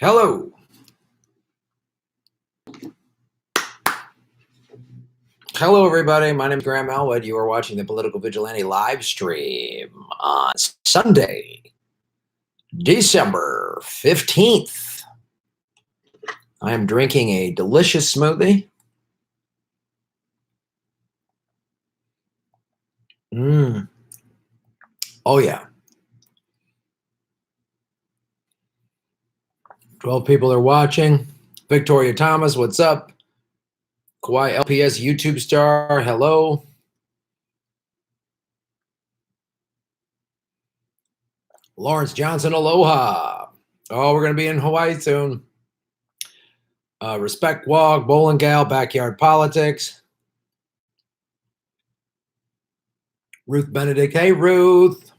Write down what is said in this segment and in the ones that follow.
Hello. Hello, everybody. My name is Graham Elwood. You are watching the Political Vigilante live stream on Sunday, December 15th. I am drinking a delicious smoothie. Oh, yeah. 12 people are watching. Victoria Thomas, what's up? Kawhi LPS YouTube star, hello. Lawrence Johnson, aloha. Oh, we're going to be in Hawaii soon. Respect Walk, Bowling Gal, Backyard Politics. Ruth Benedict. Hey, Ruth.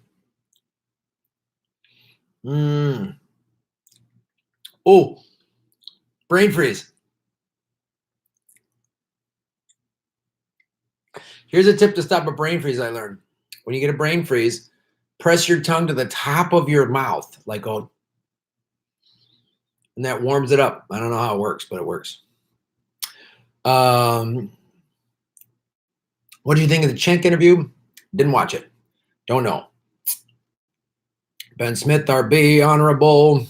Oh, brain freeze. Here's a tip to stop a brain freeze I learned. When you get a brain freeze, press your tongue to the top of your mouth, like oh, and that warms it up. I don't know how it works, but it works. What do you think of the Chink interview? Didn't watch it. Don't know. Ben Smith, RB, honorable.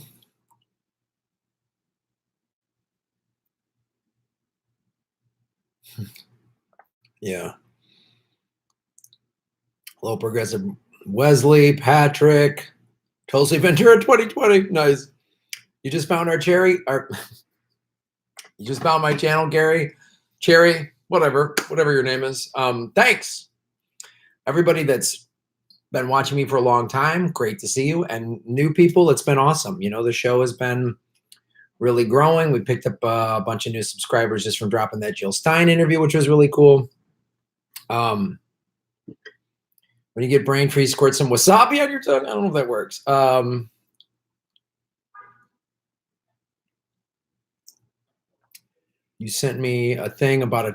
Yeah. Low progressive Wesley, Patrick, Tulsi Ventura 2020. Nice. You just found our cherry. You just found my channel, Gary. Cherry, whatever your name is. Thanks. Everybody that's been watching me for a long time, great to see you. And new people, it's been awesome. You know, the show has been really growing. We picked up a bunch of new subscribers just from dropping that Jill Stein interview, which was really cool. When you get brain freeze, squirt some wasabi on your tongue. I don't know if that works. You sent me a thing about a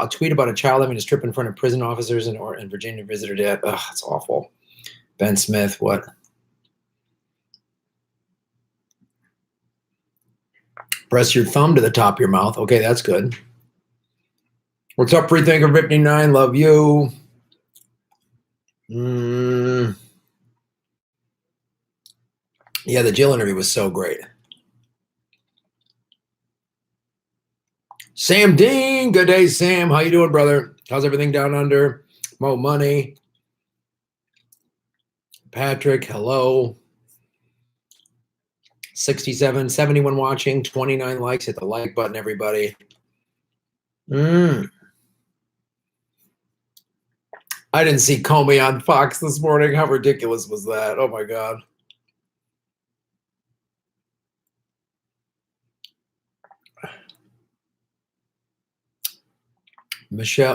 tweet about a child having to strip in front of prison officers in Virginia visitor debt. Ugh, that's awful. Ben Smith, what? Press your thumb to the top of your mouth. Okay, that's good. What's up, Freethinker 59? Love you. Yeah, the Jill interview was so great. Sam Dean, good day, Sam. How you doing, brother? How's everything down under? Mo Money. Patrick, hello. 67, 71 watching, 29 likes. Hit the like button, everybody. I didn't see Comey on Fox this morning. How ridiculous was that? Oh, my God.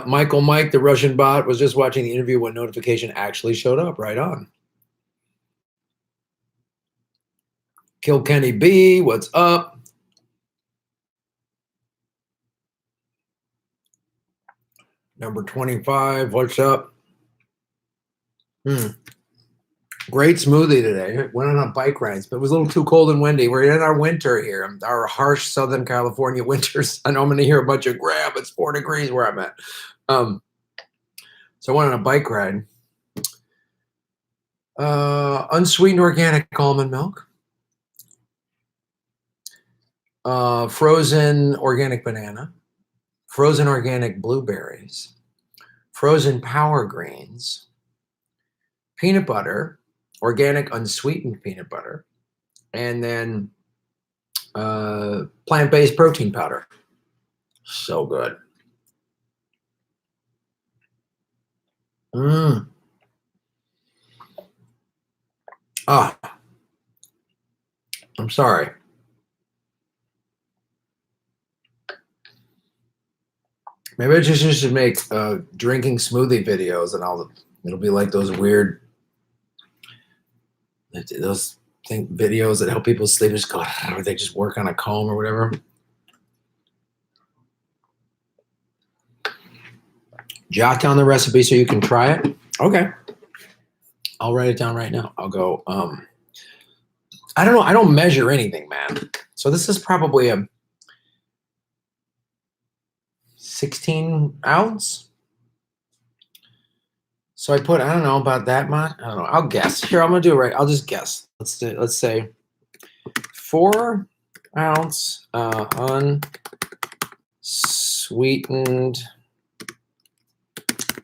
Michael Mike, the Russian bot, was just watching the interview when notification actually showed up. Right on. Kilkenny B, what's up? Number 25, what's up? Great smoothie today. Went on a bike ride, but it was a little too cold and windy. We're in our winter here, our harsh Southern California winters. I know I'm going to hear a bunch of grab. It's 4 degrees where I'm at. So I went on a bike ride. Unsweetened organic almond milk. Frozen organic banana. Frozen organic blueberries. Frozen power greens. Peanut butter. Organic unsweetened peanut butter. And then plant-based protein powder. So good. I'm sorry. Maybe I just should make drinking smoothie videos, and it'll be like those weird videos that help people sleep. Just go, or they just work on a comb or whatever. Jot down the recipe so you can try it. Okay. I'll write it down right now. I'll go. I don't know. I don't measure anything, man. So this is probably a 16 ounce. So I put, I don't know about that much. I don't know. I'll guess. Here, I'm gonna do it right. I'll just guess. Let's say 4 ounce unsweetened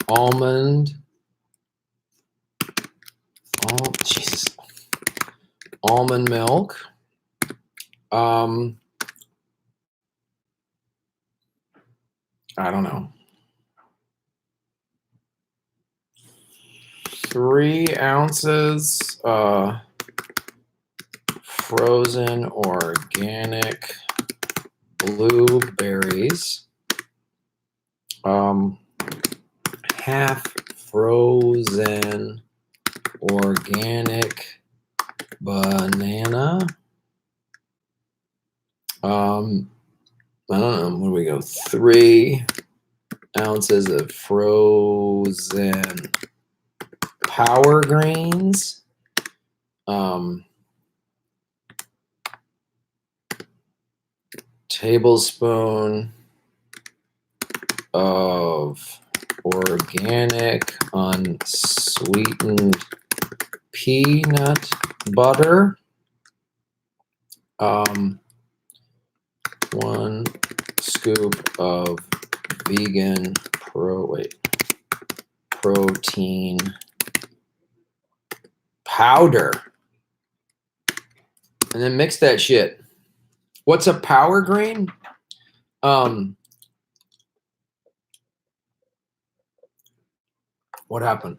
almond. Oh, Jesus. Almond milk. I don't know. 3 ounces frozen organic blueberries. Half frozen organic banana. I don't know. Where do we go? 3 ounces of frozen power greens. Tablespoon of organic unsweetened peanut butter. 1 scoop of vegan protein powder. And then mix that shit. What's a power green? What happened?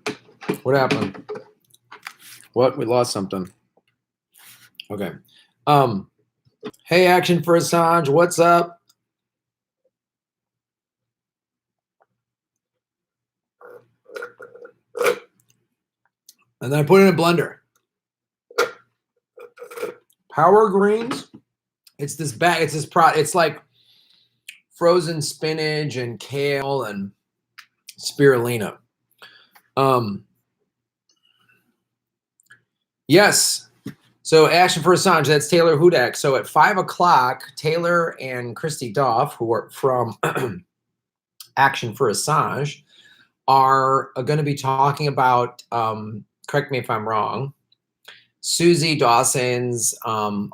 What happened? What? We lost something. Okay. Hey, Action for Assange, what's up? And then I put it in a blender. Power greens. It's this bag. It's this product. It's like frozen spinach and kale and spirulina. Yes. So Action for Assange, that's Taylor Hudak. So at 5 o'clock, Taylor and Christy Doff, who are from Action for Assange, are going to be talking about, correct me if I'm wrong, Susie Dawson's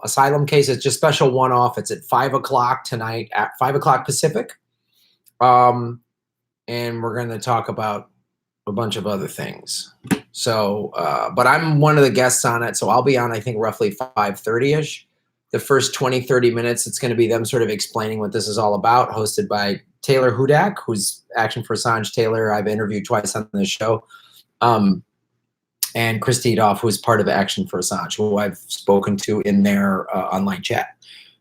asylum case. It's just special one-off. It's at 5 o'clock tonight at 5 o'clock Pacific. And we're going to talk about a bunch of other things. So, but I'm one of the guests on it. So I'll be on, I think, roughly 5:30-ish. The first 20, 30 minutes, it's going to be them sort of explaining what this is all about, hosted by Taylor Hudak, who's Action for Assange Taylor. I've interviewed twice on the show. And Christy Doff, who's part of Action for Assange, who I've spoken to in their online chat.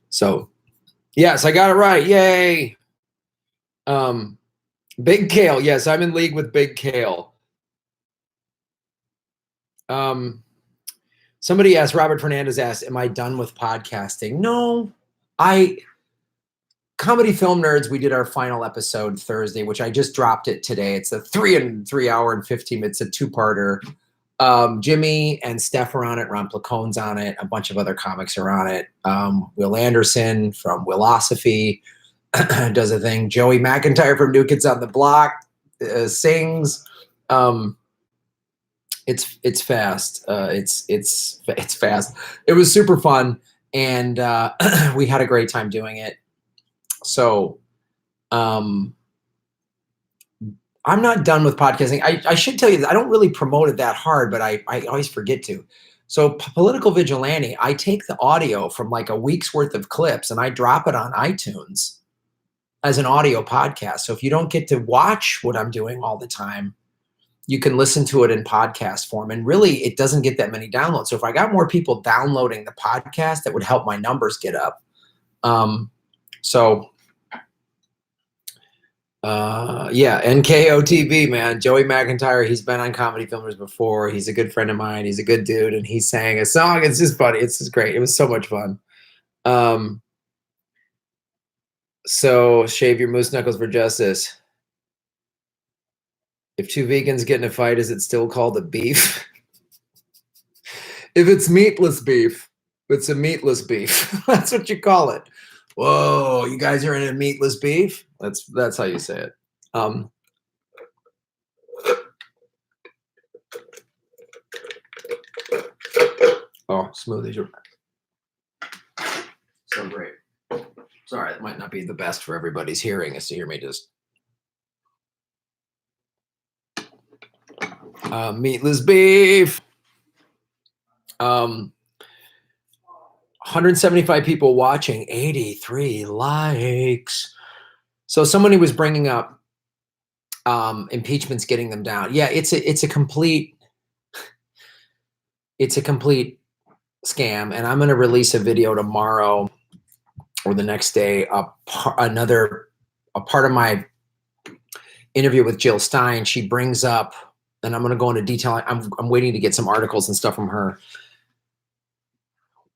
So, yes, I got it right. Yay. Big Kale. Yes, I'm in league with Big Kale. Somebody asked, Robert Fernandez asked, am I done with podcasting? No, Comedy Film Nerds, we did our final episode Thursday, which I just dropped it today. It's a 3 hour and 15 minutes, a 2-parter. Jimmy and Steph are on it. Ron Placone's on it. A bunch of other comics are on it. Will Anderson from Willosophy does a thing. Joey McIntyre from New Kids on the Block sings. It's fast. It's fast. It was super fun, and we had a great time doing it. So, I'm not done with podcasting. I should tell you that I don't really promote it that hard, but I always forget to. So Political Vigilante, I take the audio from like a week's worth of clips and I drop it on iTunes as an audio podcast. So if you don't get to watch what I'm doing all the time, you can listen to it in podcast form. And really, it doesn't get that many downloads. So if I got more people downloading the podcast, that would help my numbers get up. Yeah, NKOTB, man. Joey McIntyre, he's been on Comedy Filmers before. He's a good friend of mine. He's a good dude, and he sang a song. It's just funny. It's just great. It was so much fun. So shave your moose knuckles for justice. If 2 vegans get in a fight, is it still called a beef? If it's meatless beef, It's a meatless beef. That's what you call it. Whoa, you guys are in a meatless beef? That's how you say it. Oh, smoothies are so great. Sorry, it might not be the best for everybody's hearing is to hear me just meatless beef. 175 people watching, 83 likes. So somebody was bringing up impeachment's getting them down. Yeah, it's a complete scam, and I'm going to release a video tomorrow or the next day. A part of my interview with Jill Stein, she brings up, and I'm going to go into detail. I'm waiting to get some articles and stuff from her.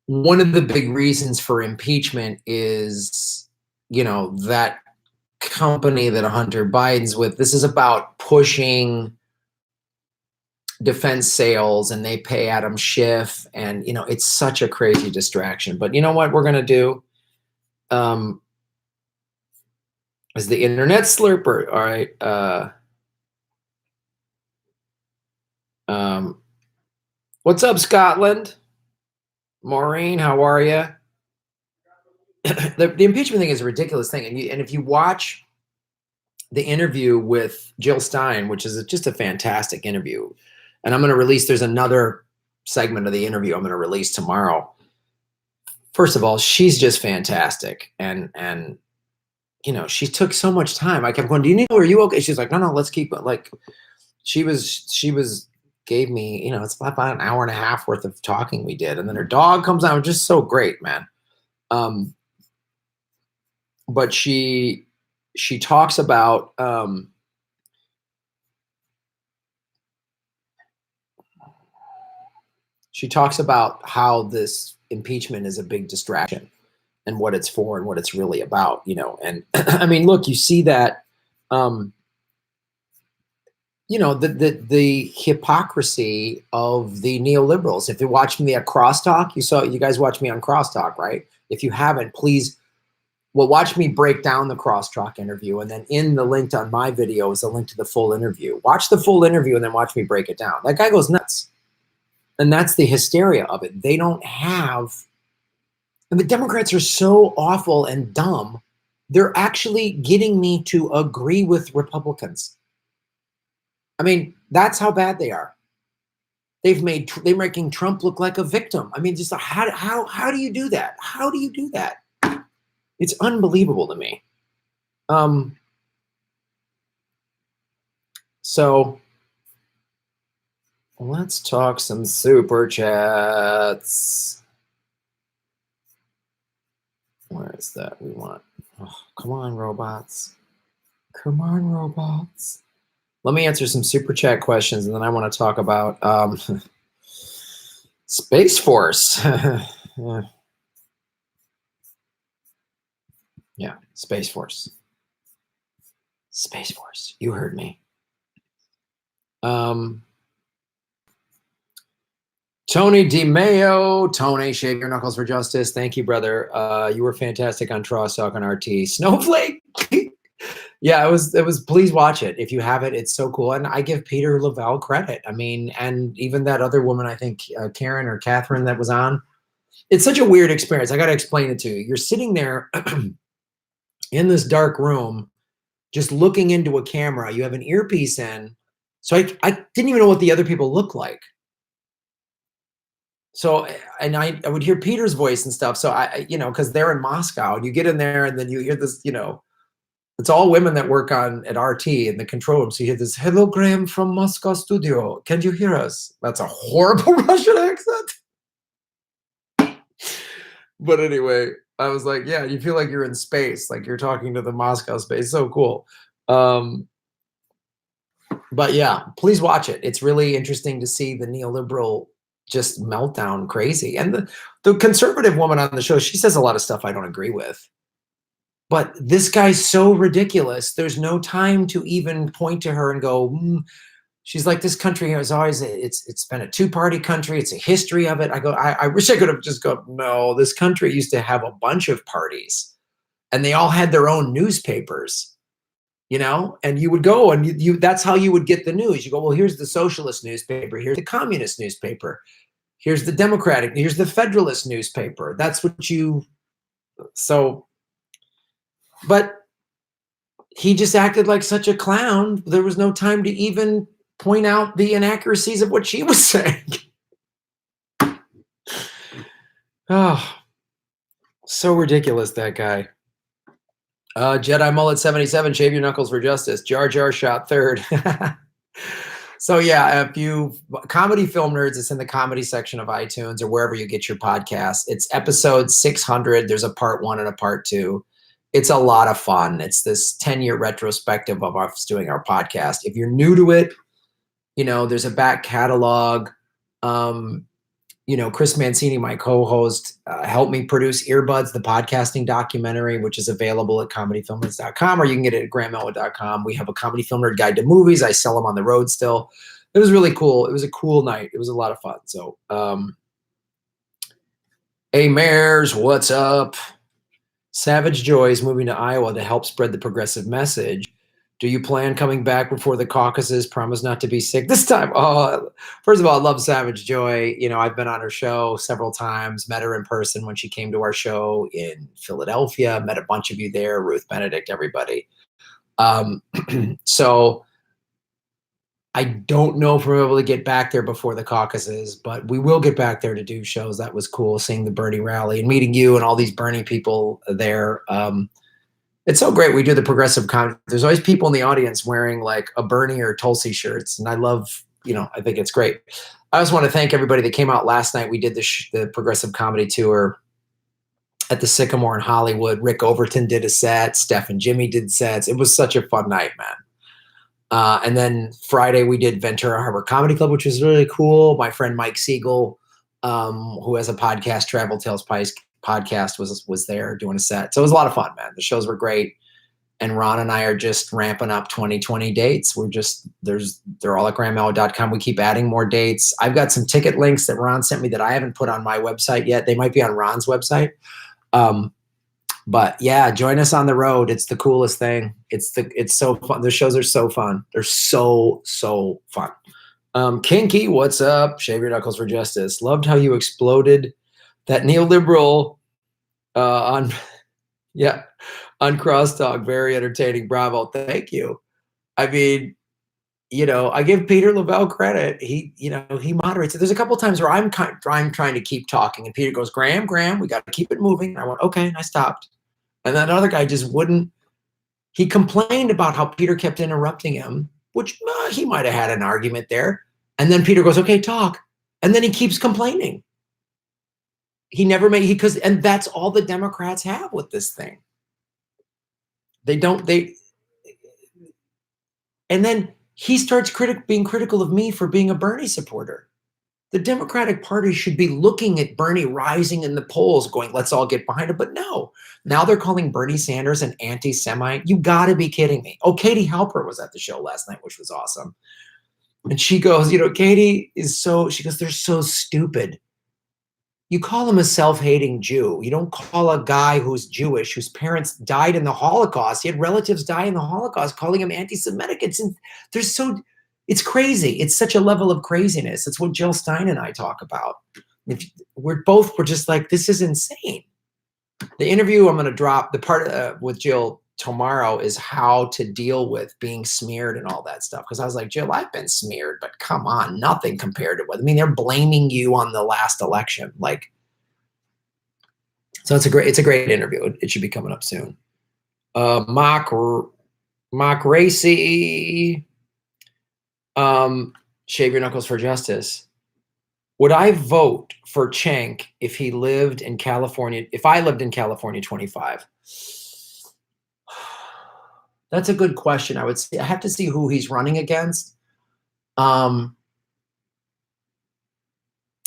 One of the big reasons for impeachment is, that company that Hunter Biden's with. This is about pushing defense sales, and they pay Adam Schiff, and it's such a crazy distraction. But you know what we're going to do? Is the internet slurper. All right. What's up, Scotland? Maureen, how are you? The impeachment thing is a ridiculous thing. And if you watch the interview with Jill Stein, which is just a fantastic interview, and I'm going to release, there's another segment of the interview I'm going to release tomorrow. First of all, she's just fantastic. And she took so much time. I kept going, do you need to, are you okay? She's like, no, let's keep it. Like she gave me, it's about an hour and a half worth of talking we did. And then her dog comes out, just so great, man. But she talks about, how this impeachment is a big distraction and what it's for and what it's really about, and I mean, look, you see that, the hypocrisy of the neoliberals. If you watch me at Crosstalk, you guys watch me on Crosstalk, right? If you haven't, please, watch me break down the Crosstalk interview. And then in the link on my video is a link to the full interview. Watch the full interview and then watch me break it down. That guy goes nuts. And that's the hysteria of it. They don't have, and the Democrats are so awful and dumb. They're actually getting me to agree with Republicans. I mean, that's how bad they are. They're making Trump look like a victim. I mean, just how do you do that? How do you do that? It's unbelievable to me. So let's talk some super chats. Where is that? We want, come on, robots. Come on, robots. Let me answer some super chat questions, and then I want to talk about Space Force. Yeah, Space Force. Space Force. You heard me. Tony DiMeo. Tony, shave your knuckles for justice. Thank you, brother. You were fantastic on Crosstalk and RT. Snowflake. Yeah, it was. Please watch it if you have it. It's so cool, and I give Peter Lavelle credit. I mean, and even that other woman, I think Karen or Catherine, that was on. It's such a weird experience. I got to explain it to you. You're sitting there in this dark room, just looking into a camera. You have an earpiece in, so I didn't even know what the other people look like. So, and I would hear Peter's voice and stuff. So I, because they're in Moscow, and you get in there, and then you hear this, it's all women that work at RT in the control room. So you hear this, hello, Graham from Moscow studio. Can you hear us? That's a horrible Russian accent. But anyway, I was like, yeah, you feel like you're in space, like you're talking to the Moscow space. So cool. But yeah, please watch it. It's really interesting to see the neoliberal just meltdown crazy. And the conservative woman on the show, she says a lot of stuff I don't agree with. But this guy's so ridiculous. There's no time to even point to her and go, she's like, this country is always, it's been a two-party country. It's a history of it. I go, I wish I could have just go, no, this country used to have a bunch of parties and they all had their own newspapers, you know, and you would go and you that's how you would get the news. You go, well, here's the socialist newspaper. Here's the communist newspaper. Here's the Democratic, here's the Federalist newspaper. That's what you, so, but he just acted like such a clown. There was no time to even point out the inaccuracies of what she was saying. Oh, so ridiculous, that guy. Jedi Mullet 77, shave your knuckles for justice. Jar Jar shot third. So yeah, if you comedy film nerds, it's in the comedy section of iTunes or wherever you get your podcasts. It's episode 600. There's a part 1 and a part 2. It's a lot of fun. It's this 10-year retrospective of us doing our podcast. If you're new to it, you know, there's a back catalog. You know, Chris Mancini, my co-host, helped me produce Earbuds, the podcasting documentary, which is available at comedyfilmnerds.com, or you can get it at grantmelwood.com. We have a Comedy Film Nerd Guide to Movies. I sell them on the road still. It was really cool. It was a cool night. It was a lot of fun. So, hey, Mares, what's up? Savage Joy is moving to Iowa to help spread the progressive message. Do you plan coming back before the caucuses? Promise not to be sick this time. Oh, first of all, I love Savage Joy. You know, I've been on her show several times, met her in person when she came to our show in Philadelphia, met a bunch of you there, Ruth Benedict, everybody. So I don't know if we're able to get back there before the caucuses, but we will get back there to do shows. That was cool, seeing the Bernie rally and meeting you and all these Bernie people there. It's so great. We do the progressive comedy. There's always people in the audience wearing like a Bernie or Tulsi shirts. And I love, you know, I think it's great. I just want to thank everybody that came out last night. We did the progressive comedy tour at the Sycamore in Hollywood. Rick Overton did a set. Steph and Jimmy did sets. It was such a fun night, man. And then Friday we did Ventura Harbor Comedy Club, which was really cool. My friend Mike Siegel, who has a podcast, Travel Tales podcast, was there doing a set. So it was a lot of fun, man. The shows were great. And Ron and I are just ramping up 2020 dates. They're all at grantmelwood.com. We keep adding more dates. I've got some ticket links that Ron sent me that I haven't put on my website yet. They might be on Ron's website. But yeah, join us on the road. It's the coolest thing. It's so fun. The shows are so fun. They're so fun. Kinky, what's up? Shave your knuckles for justice. Loved how you exploded that neoliberal on Crosstalk. Very entertaining. Bravo. Thank you. I mean, you know, I give Peter Lavelle credit. He moderates it. There's a couple times where I'm trying to keep talking, and Peter goes, Graham, we got to keep it moving. I went, okay, and I stopped. And that other guy just wouldn't. He complained about how Peter kept interrupting him, which he might have had an argument there. And then Peter goes, okay, talk. And then he keeps complaining. He never made, and that's all the Democrats have with this thing. And then he starts being critical of me for being a Bernie supporter. The Democratic Party should be looking at Bernie rising in the polls going, let's all get behind it. But no, now they're calling Bernie Sanders an anti-Semite. You got to be kidding me. Oh, Katie Halper was at the show last night, which was awesome. And she goes, you know, Katie she goes, they're so stupid. You call him a self-hating Jew. You don't call a guy who's Jewish, whose parents died in the Holocaust. He had relatives die in the Holocaust, calling him anti-Semitic. It's crazy. It's such a level of craziness. It's what Jill Stein and I talk about. We're just like, this is insane. The interview I'm going to drop, the part with Jill tomorrow, is how to deal with being smeared and all that stuff. Because I was like, Jill, I've been smeared, but come on, nothing compared to what. I mean, they're blaming you on the last election. Like, so it's a great interview. It should be coming up soon. Mock Racy. Shave your knuckles for justice. Would I vote for Cenk if he lived in California? If I lived in California 25? That's a good question. I would say I have to see who he's running against. I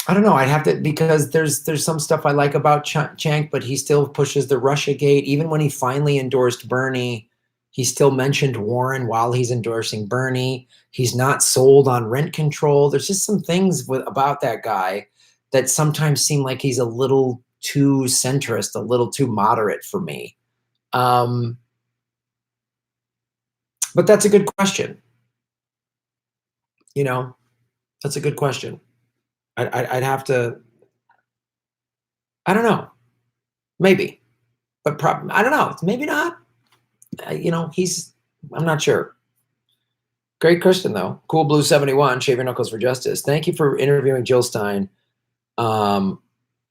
don't know. I'd have to, because there's some stuff I like about Cenk, but he still pushes the Russiagate. Even when he finally endorsed Bernie, He still mentioned Warren while he's endorsing Bernie. He's not sold on rent control. There's just some things about that guy that sometimes seem like he's a little too centrist, a little too moderate for me. But that's a good question. You know, that's a good question. I'd have to, I don't know, maybe, but I don't know, maybe not. You know, I'm not sure. Great question, though. Cool Blue 71, Shave Your Knuckles for Justice. Thank you for interviewing Jill Stein. I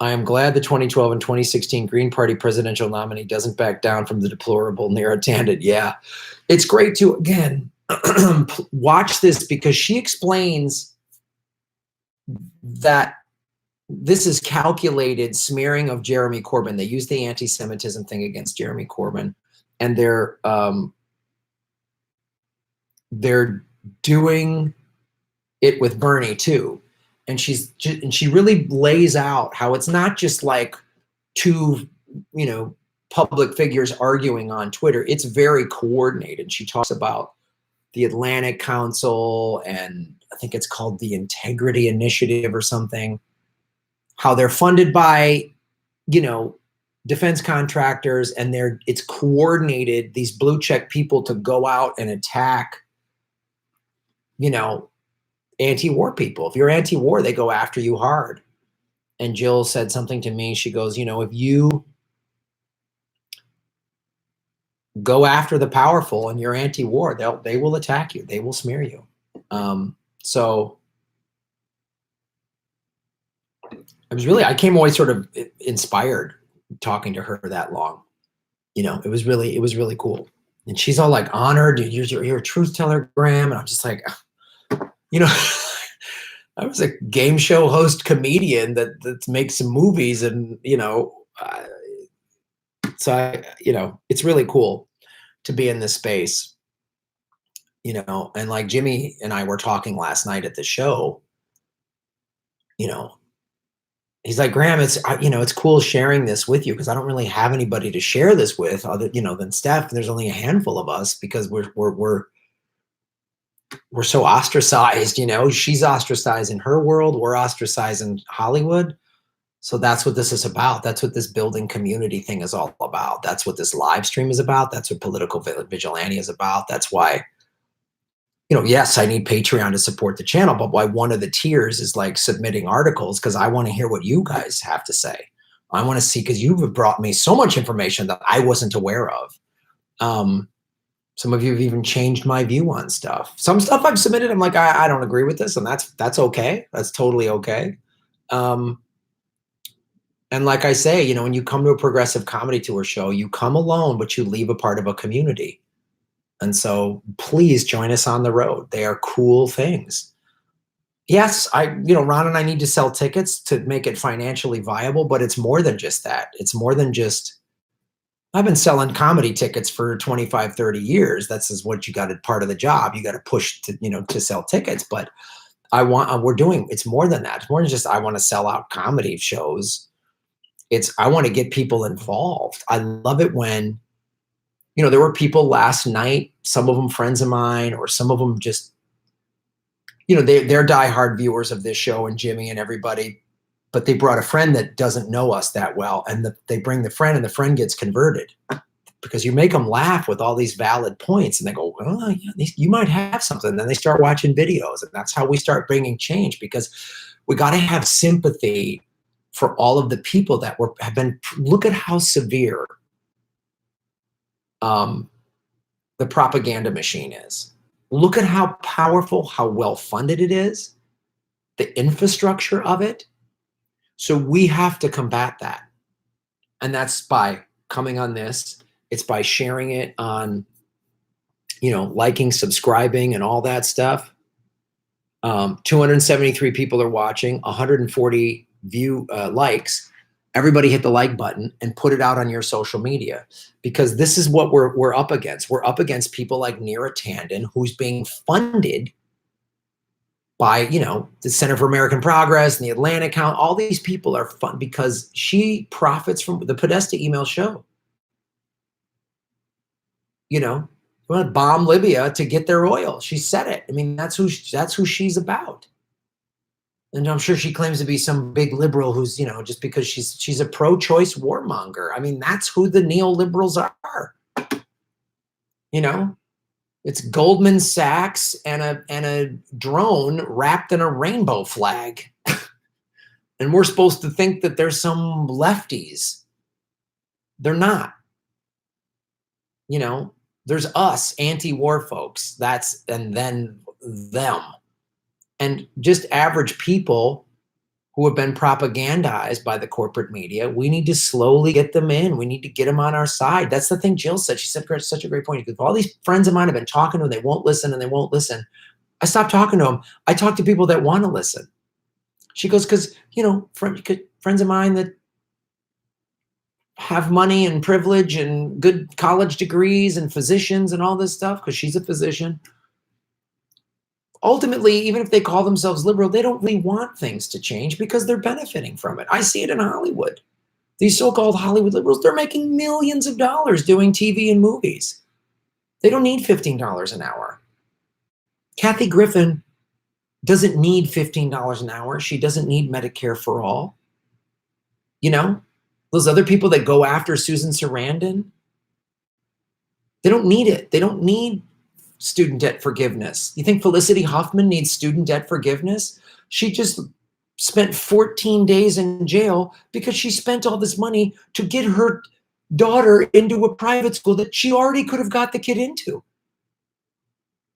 am glad the 2012 and 2016 Green Party presidential nominee doesn't back down from the deplorable narrow-tanded. Yeah, it's great to, again, watch this because she explains that this is calculated smearing of Jeremy Corbyn. They use the anti-Semitism thing against Jeremy Corbyn, and they're doing it with Bernie too. And she really lays out how it's not just like two, you know, public figures arguing on Twitter. It's very coordinated. She talks about the Atlantic Council, and I think it's called the Integrity Initiative or something, how they're funded by, you know, defense contractors, and it's coordinated, these blue check people to go out and attack, you know, anti-war people. If you're anti-war, they go after you hard. And Jill said something to me. She goes, you know, if you go after the powerful and you're anti-war, they will attack you. They will smear you. So I came away sort of inspired talking to her that long. You know, it was really cool. And she's all like, honored, you're a truth teller, Graham. And I'm just like, you know, I was a game show host comedian that makes some movies, and, you know, so you know, it's really cool to be in this space, you know. And like Jimmy and I were talking last night at the show, you know, he's like, Graham, you know, it's cool sharing this with you because I don't really have anybody to share this with other, you know, than Steph. There's only a handful of us because we're so ostracized, you know. She's ostracized in her world. We're ostracized in Hollywood. So that's what this is about. That's what this building community thing is all about. That's what this live stream is about. That's what Political Vigilante is about. That's why, you know, yes, I need Patreon to support the channel, but why one of the tiers is like submitting articles, because I want to hear what you guys have to say. I want to see, because you've brought me so much information that I wasn't aware of. Some of you have even changed my view on stuff. Some stuff I've submitted, I'm like, I don't agree with this, and that's okay. That's totally okay. And like I say, you know, when you come to a progressive comedy tour show, you come alone, but you leave a part of a community. And so please join us on the road. They are cool things. Yes, you know, Ron and I need to sell tickets to make it financially viable, but it's more than just that. It's more than just, I've been selling comedy tickets for 25, 30 years. That's just what you got to, part of the job. You got to push to, you know, to sell tickets. But it's more than that. It's more than just, I want to sell out comedy shows. I want to get people involved. I love it when, you know, there were people last night, some of them friends of mine, or some of them just, you know, they're diehard viewers of this show and Jimmy and everybody, but they brought a friend that doesn't know us that well, and they bring the friend, and the friend gets converted because you make them laugh with all these valid points, and they go, oh, yeah, you might have something. And then they start watching videos, and that's how we start bringing change, because we got to have sympathy for all of the people that have been. Look at how severe the propaganda machine is. Look at how powerful, how well funded it is, the infrastructure of it. So we have to combat that. And that's by coming on this. It's by sharing it on, you know, liking, subscribing, and all that stuff. 273 people are watching, 140 likes. Everybody hit the like button and put it out on your social media, because this is what we're up against. We're up against people like Neera Tanden, who's being funded by, you know, the Center for American Progress and the Atlantic Council. All these people are fun because she profits from the Podesta email show. You know, We want to bomb Libya to get their oil. She said it. I mean, that's who she's about. And I'm sure she claims to be some big liberal who's, just because she's a pro-choice warmonger. I mean, that's who the neoliberals are. It's Goldman Sachs and a drone wrapped in a rainbow flag. And we're supposed to think that there's some lefties. They're not. There's us, anti-war folks. And then them. And just average people who have been propagandized by the corporate media. We need to slowly get them in. We need to get them on our side. That's the thing Jill said. She said such a great point. Because all these friends of mine have been talking to them. They won't listen and they won't listen. I stopped talking to them. I talk to people that want to listen. She goes, because, friends of mine that have money and privilege and good college degrees and physicians and all this stuff, because she's a physician. Ultimately, even if they call themselves liberal, they don't really want things to change because they're benefiting from it. I see it in Hollywood. These so-called Hollywood liberals, they're making millions of dollars doing TV and movies. They don't need $15 an hour. Kathy Griffin doesn't need $15 an hour. She doesn't need Medicare for all. Those other people that go after Susan Sarandon, they don't need it. They don't need student debt forgiveness. You think Felicity Huffman needs student debt forgiveness? She just spent 14 days in jail because she spent all this money to get her daughter into a private school that she already could have got the kid into.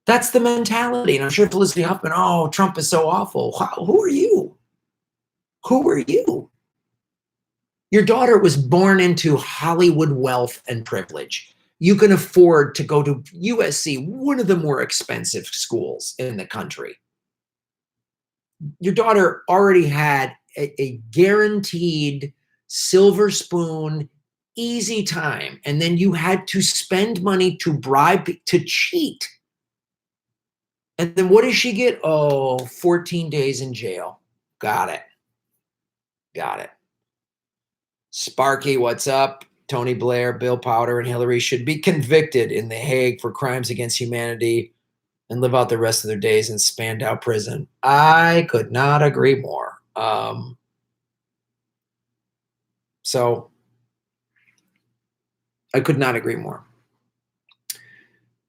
That's the mentality. And I'm sure Felicity Huffman, oh, Trump is so awful. Who are you? Who are you? Your daughter was born into Hollywood wealth and privilege. You can afford to go to USC, one of the more expensive schools in the country. Your daughter already had a guaranteed silver spoon, easy time. And then you had to spend money to bribe, to cheat. And then what does she get? Oh, 14 days in jail. Got it. Got it. Sparky, what's up? Tony Blair, Bill Powder, and Hillary should be convicted in The Hague for crimes against humanity and live out the rest of their days in Spandau prison. I could not agree more. So I could not agree more.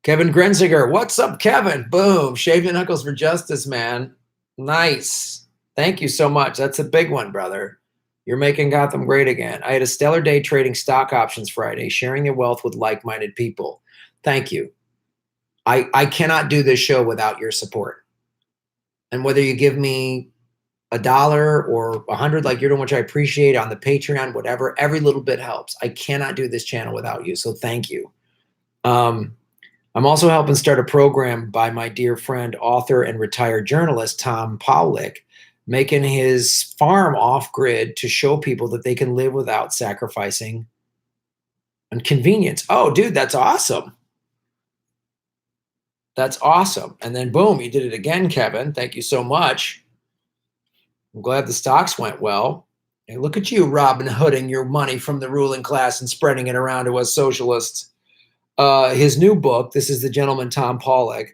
Kevin Grenziger, what's up, Kevin? Boom, shave your knuckles for justice, man. Nice. Thank you so much. That's a big one, brother. You're making Gotham great again. I had a stellar day trading stock options Friday, sharing your wealth with like-minded people. Thank you. I cannot do this show without your support. And whether you give me $1 or $100 like you're doing, which I appreciate, on the Patreon, whatever, every little bit helps. I cannot do this channel without you. So thank you. I'm also helping start a program by my dear friend, author, and retired journalist, Tom Powlick, making his farm off-grid to show people that they can live without sacrificing on convenience. Oh, dude, that's awesome. That's awesome. And then, boom, you did it again, Kevin. Thank you so much. I'm glad the stocks went well. And look at you, Robin Hooding your money from the ruling class and spreading it around to us socialists. His new book, this is the gentleman Tom Powlick,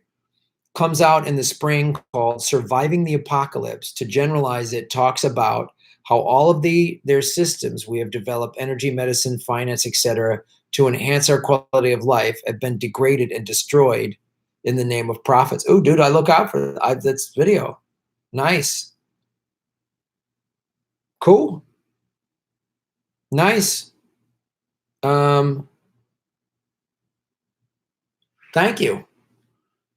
comes out in the spring, called Surviving the Apocalypse. To generalize it, talks about how all of their systems we have developed, energy, medicine, finance, etc., to enhance our quality of life, have been degraded and destroyed in the name of profits. Oh, dude, I look out for this video. Nice. Cool. Nice. Thank you.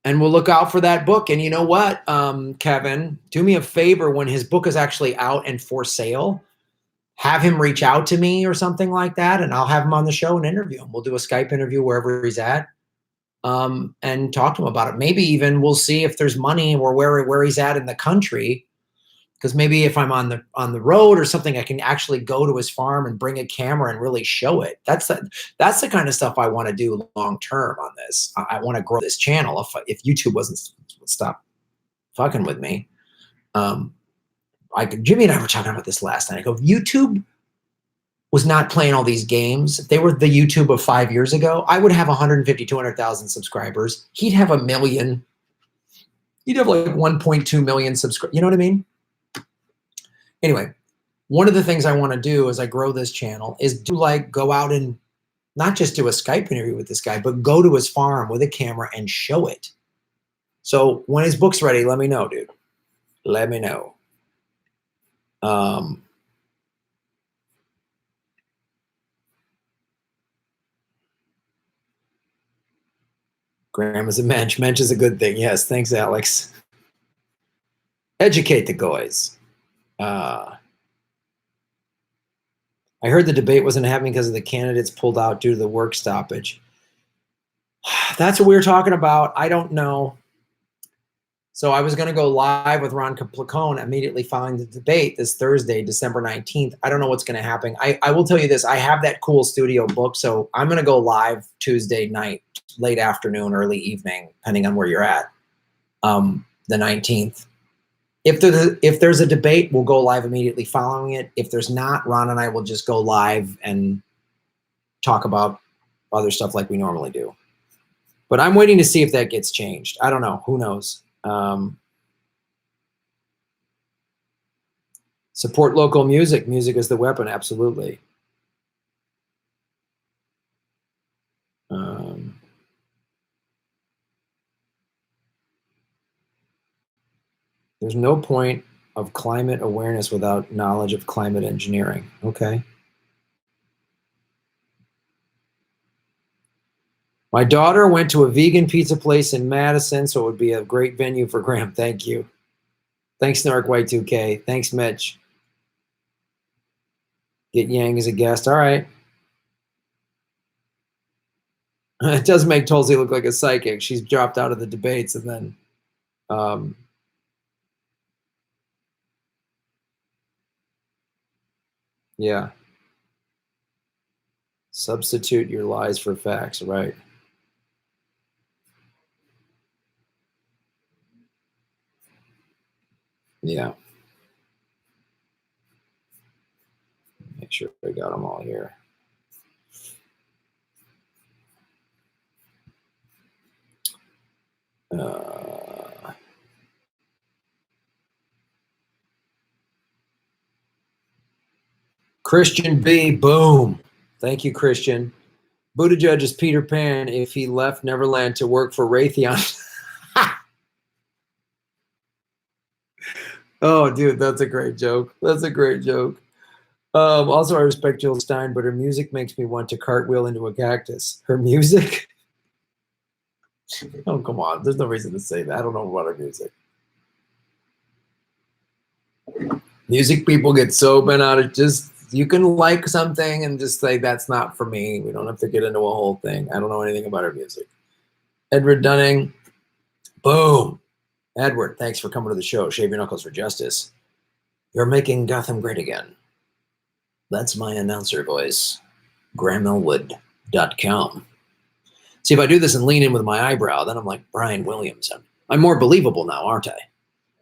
And we'll look out for that book. And you know what, Kevin, do me a favor when his book is actually out and for sale, have him reach out to me or something like that, and I'll have him on the show and interview him. We'll do a Skype interview wherever he's at, and talk to him about it. Maybe even we'll see if there's money or where he's at in the country. Because maybe if I'm on the road or something, I can actually go to his farm and bring a camera and really show it. That's the kind of stuff I want to do long term on this. I want to grow this channel. If YouTube would stop fucking with me, Jimmy and I were talking about this last night. I go, YouTube was not playing all these games, if they were the YouTube of 5 years ago, I would have 150, 200,000 subscribers. He'd have 1 million. He'd have like 1.2 million subscribers. You know what I mean? Anyway, one of the things I want to do as I grow this channel is to like go out and not just do a Skype interview with this guy, but go to his farm with a camera and show it. So when his book's ready, let me know, dude. Let me know. Graham is a mensch. Mensch is a good thing. Yes, thanks, Alex. Educate the guys. I heard the debate wasn't happening because of the candidates pulled out due to the work stoppage. That's what we were talking about. I don't know. So I was going to go live with Ron Placone immediately following the debate this Thursday, December 19th. I don't know what's going to happen. I will tell you this. I have that cool studio book, so I'm going to go live Tuesday night, late afternoon, early evening, depending on where you're at, the 19th. If there's a debate, we'll go live immediately following it. If there's not, Ron and I will just go live and talk about other stuff like we normally do. But I'm waiting to see if that gets changed. I don't know. Who knows? Support local music. Music is the weapon. Absolutely. There's no point of climate awareness without knowledge of climate engineering. Okay. My daughter went to a vegan pizza place in Madison, so it would be a great venue for Graham. Thank you. Thanks, Snark Y2K. Thanks, Mitch. Get Yang as a guest. All right. It does make Tulsi look like a psychic. She's dropped out of the debates and then yeah. Substitute your lies for facts, right? Yeah. Make sure I got them all here. Christian B, boom. Thank you, Christian. Buttigieg is Peter Pan if he left Neverland to work for Raytheon. Oh, dude, that's a great joke. That's a great joke. Also, I respect Jill Stein, but her music makes me want to cartwheel into a cactus. Her music? Oh, come on. There's no reason to say that. I don't know about her music. Music people get so bent out of just, you can like something and just say, that's not for me. We don't have to get into a whole thing. I don't know anything about her music. Edward Dunning. Boom. Edward, thanks for coming to the show. Shave your knuckles for justice. You're making Gotham great again. That's my announcer voice. GrahamElwood.com. See, if I do this and lean in with my eyebrow, then I'm like Brian Williams. I'm more believable now, aren't I?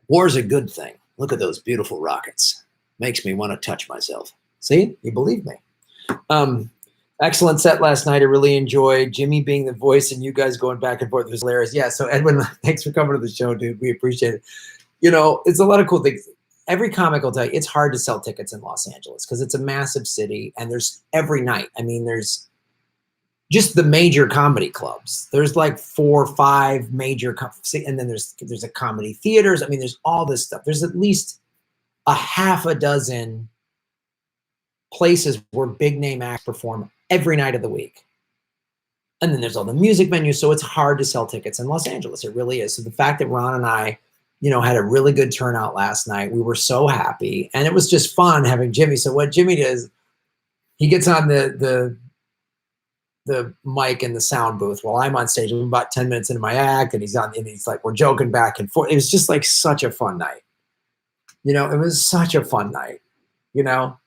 War's a good thing. Look at those beautiful rockets. Makes me want to touch myself. See? You believe me. Excellent set last night. I really enjoyed Jimmy being the voice and you guys going back and forth. It was hilarious. Yeah, so Edwin, thanks for coming to the show, dude. We appreciate it. You know, it's a lot of cool things. Every comic will tell you, it's hard to sell tickets in Los Angeles because it's a massive city and there's every night. I mean, there's just the major comedy clubs. There's like 4 or 5 major, and then there's a comedy theaters. I mean, there's all this stuff. There's at least a half a dozen places where big name acts perform every night of the week. And then there's all the music venues. So it's hard to sell tickets in Los Angeles. It really is. So the fact that Ron and I, you know, had a really good turnout last night, we were so happy. And it was just fun having Jimmy. So what Jimmy does, he gets on the mic in the sound booth while I'm on stage. I'm about 10 minutes into my act and he's like, we're joking back and forth. It was just like such a fun night. You know, it was such a fun night, you know?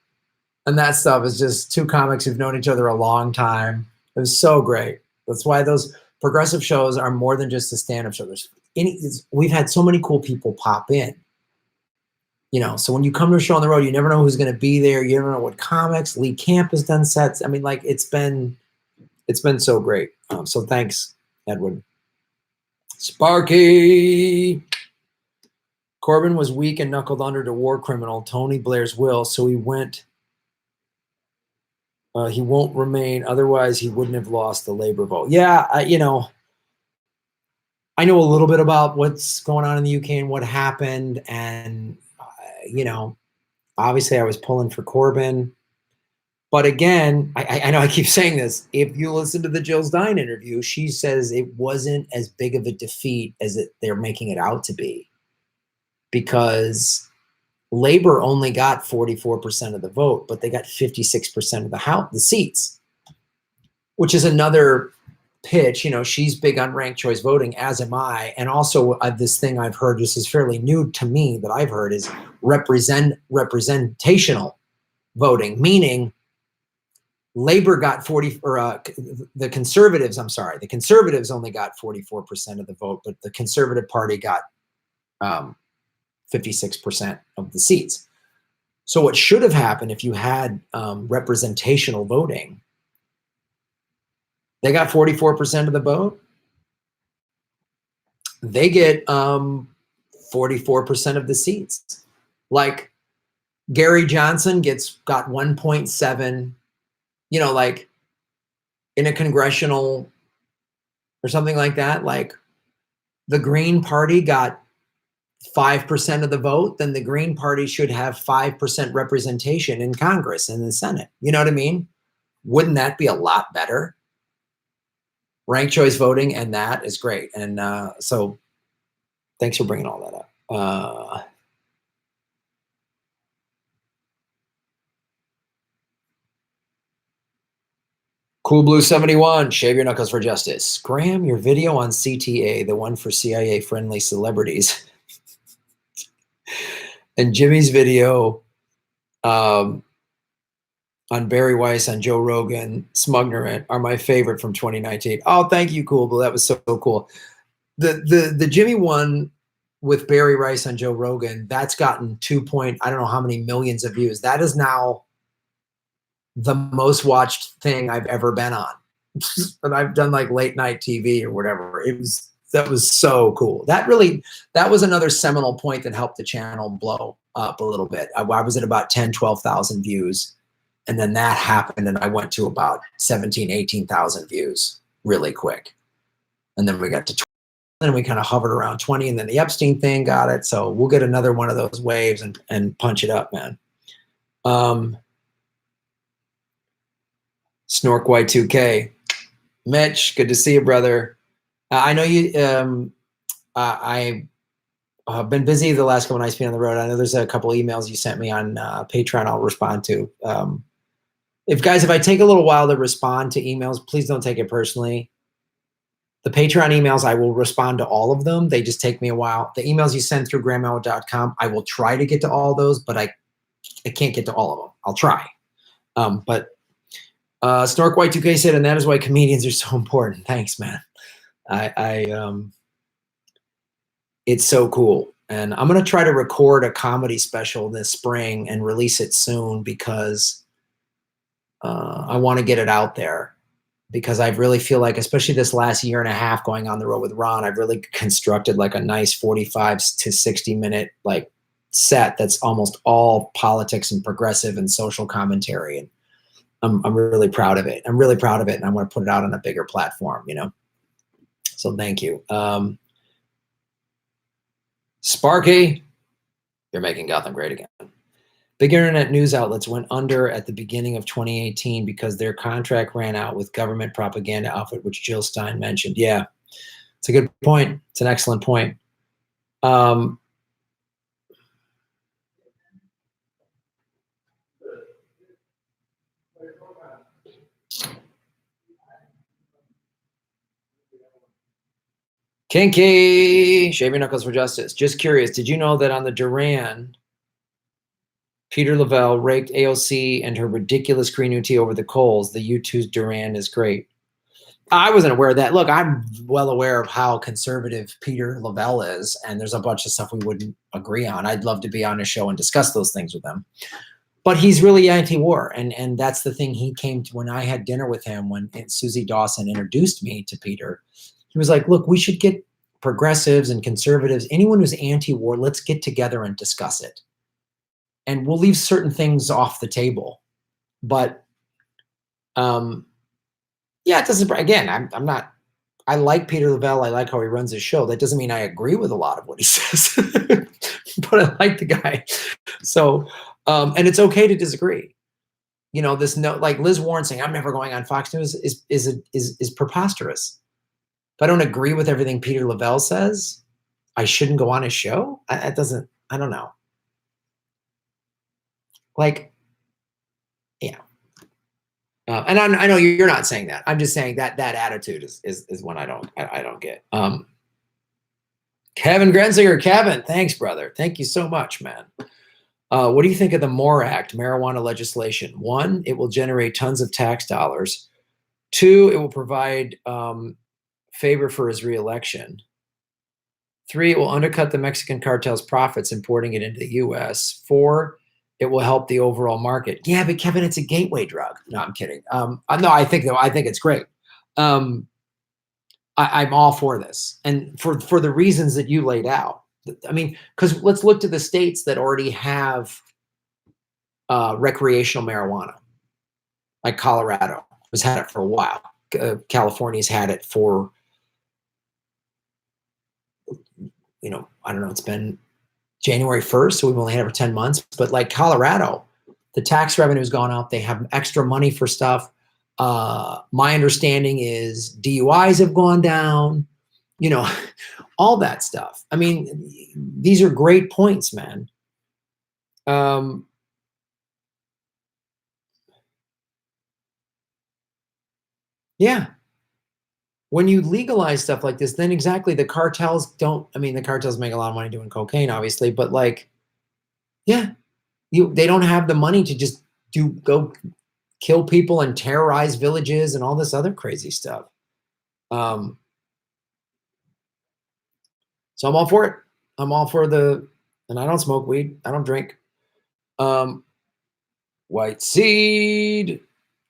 And that stuff is just 2 comics who've known each other a long time. It was so great. That's why those progressive shows are more than just a stand-up show. We've had so many cool people pop in. you know, so when you come to a show on the road, you never know who's going to be there. You never know what comics. Lee Camp has done sets. I mean, like it's been so great. So thanks, Edwin. Sparky. Corbin was weak and knuckled under to war criminal Tony Blair's will, so he went. He won't remain. Otherwise, he wouldn't have lost the labor vote. Yeah, you know, I know a little bit about what's going on in the UK and what happened, and you know, obviously, I was pulling for Corbin. But again, I know I keep saying this. If you listen to the Jill Stein interview, she says it wasn't as big of a defeat as they're making it out to be, because Labor only got 44% of the vote, but they got 56% of the seats, which is another pitch. You know, she's big on ranked choice voting, as am I. And also this thing I've heard, this is fairly new to me that I've heard, is representational voting, meaning Labor got the Conservatives, I'm sorry, the Conservatives only got 44% of the vote, but the Conservative Party got 56% of the seats. So what should have happened if you had representational voting, they got 44% of the vote. They get 44% of the seats. Like Gary Johnson got 1.7, you know, like in a congressional or something like that, like the Green Party got 5% of the vote, then the Green Party should have 5% representation in Congress and the Senate. You know what I mean? Wouldn't that be a lot better? Ranked choice voting, and that is great. And so thanks for bringing all that up. Cool Blue 71, shave your knuckles for justice. Graham, your video on CTA, the one for CIA-friendly celebrities, and Jimmy's video on Barry Weiss, on Joe Rogan, Smugnerant, are my favorite from 2019. Oh, thank you, Cool Blue. That was so cool. The Jimmy one with Barry Weiss on Joe Rogan, that's gotten I don't know how many millions of views. That is now the most watched thing I've ever been on. And I've done like late night TV or whatever. That was so cool. That was another seminal point that helped the channel blow up a little bit. I was at about 10, 12,000 views. And then that happened and I went to about 17, 18,000 views really quick. And then we got to 20, and we kind of hovered around 20, and then the Epstein thing got it. So we'll get another one of those waves and punch it up, man. Snork Y2K. Mitch, good to see you, brother. I know you, I've been busy the last couple nights being on the road. I know there's a couple emails you sent me on Patreon I'll respond to. If I take a little while to respond to emails, please don't take it personally. The Patreon emails, I will respond to all of them. They just take me a while. The emails you send through grandmama.com, I will try to get to all those, but I can't get to all of them. I'll try. But Snork Y2K said, and that is why comedians are so important. Thanks, man. It's so cool. And I'm going to try to record a comedy special this spring and release it soon, because I want to get it out there, because I really feel like, especially this last year and a half going on the road with Ron, I've really constructed like a nice 45 to 60 minute like set that's almost all politics and progressive and social commentary. And I'm really proud of it. I'm really proud of it. And I want to put it out on a bigger platform, you know? So thank you. Sparky, you're making Gotham great again. Big internet news outlets went under at the beginning of 2018 because their contract ran out with government propaganda outfit, which Jill Stein mentioned. Yeah, it's a good point. It's an excellent point. Kinky, shave your knuckles for justice. Just curious, did you know that on the Duran, Peter Lavelle raked AOC and her ridiculous green UT over the coals? The U2's Duran is great. I wasn't aware of that. Look, I'm well aware of how conservative Peter Lavelle is, and there's a bunch of stuff we wouldn't agree on. I'd love to be on a show and discuss those things with him. But he's really anti-war, and that's the thing. He came to when I had dinner with him, when Susie Dawson introduced me to Peter. He was like, look, we should get progressives and conservatives, anyone who's anti-war, let's get together and discuss it. And we'll leave certain things off the table. But yeah, it doesn't, again, I'm not, I like Peter Lavelle. I like how he runs his show. That doesn't mean I agree with a lot of what he says, but I like the guy. So, and it's okay to disagree. You know, this note, like Liz Warren saying, I'm never going on Fox News is preposterous. If I don't agree with everything Peter Lavelle says, I shouldn't go on his show. It doesn't, I don't know. Like, yeah. And I know you're not saying that. I'm just saying that that attitude is one I don't get. Kevin Grenzinger, Kevin, thanks, brother. Thank you so much, man. What do you think of the MORE Act, marijuana legislation? 1, it will generate tons of tax dollars. 2, it will provide favor for his reelection. 3, it will undercut the Mexican cartel's profits importing it into the U.S. 4, it will help the overall market. Yeah, but Kevin, it's a gateway drug. No, I'm kidding. No, I think it's great. I'm all for this, and for the reasons that you laid out. I mean, because let's look to the states that already have recreational marijuana, like Colorado has had it for a while. California's had it for, you know, I don't know, it's been January 1st, so we've only had it for 10 months. But like Colorado, the tax revenue's gone up. They have extra money for stuff. My understanding is DUIs have gone down, you know, all that stuff. I mean, these are great points, man. Yeah. When you legalize stuff like this, then exactly the cartels don't, I mean, the cartels make a lot of money doing cocaine, obviously, but like, yeah, they don't have the money to just go kill people and terrorize villages and all this other crazy stuff. So I'm all for it. I'm all for and I don't smoke weed. I don't drink. White Seed,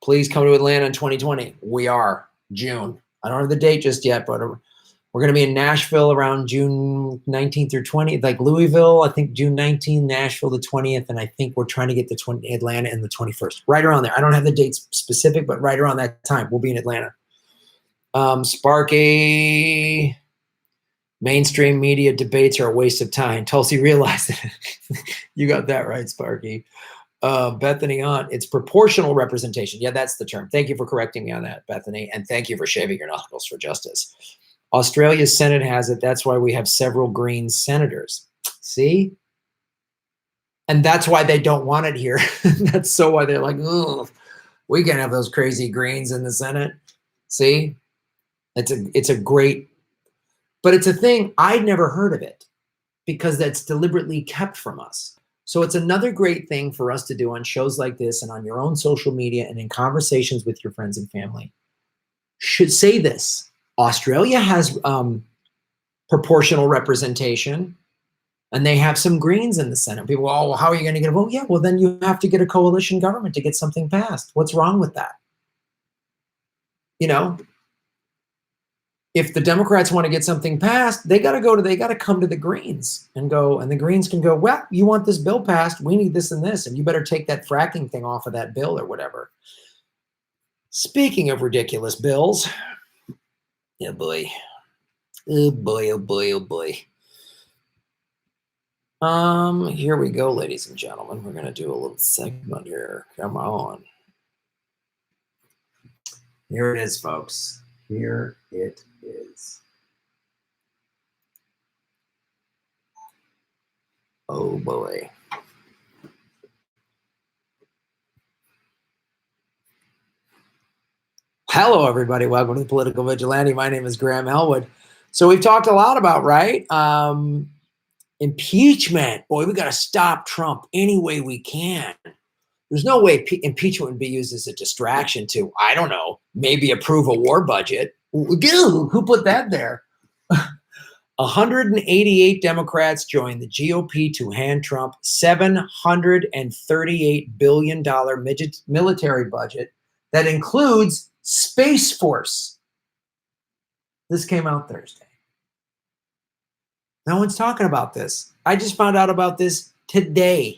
please come to Atlanta in 2020. We are June. I don't have the date just yet, but we're going to be in Nashville around June 19th through 20th, like Louisville, I think June 19th, Nashville the 20th, and I think we're trying to get to Atlanta in the 21st, right around there. I don't have the dates specific, but right around that time, we'll be in Atlanta. Sparky, mainstream media debates are a waste of time. Tulsi realized it. You got that right, Sparky. Bethany on, it's proportional representation. Yeah, that's the term. Thank you for correcting me on that, Bethany, and thank you for shaving your knuckles for justice. Australia's Senate has it. That's why we have several Green senators. See? And that's why they don't want it here. That's so why they're like, oh, we can't have those crazy Greens in the Senate. See? It's a great, but it's a thing, I'd never heard of it because that's deliberately kept from us. So it's another great thing for us to do on shows like this and on your own social media and in conversations with your friends and family. Should say this. Australia has proportional representation, and they have some Greens in the Senate. People, oh, well, how are you going to get a vote? Yeah, well, then you have to get a coalition government to get something passed. What's wrong with that? You know, if the Democrats want to get something passed, they got to come to the Greens and go, and the Greens can go, well, you want this bill passed, we need this and this, and you better take that fracking thing off of that bill or whatever. Speaking of ridiculous bills, yeah, boy. Oh boy, oh boy, oh boy. Here we go, ladies and gentlemen. We're gonna do a little segment here. Come on. Here it is, folks. Here it is. Oh boy. Hello, everybody. Welcome to the Political Vigilante. My name is Graham Elwood. So we've talked a lot about, right? Impeachment. Boy, we got to stop Trump any way we can. There's no way impeachment would be used as a distraction to, I don't know, maybe approve a war budget. Who put that there? 188 Democrats joined the GOP to hand Trump $738 billion military budget that includes Space Force. This came out Thursday. No one's talking about this. I just found out about this today.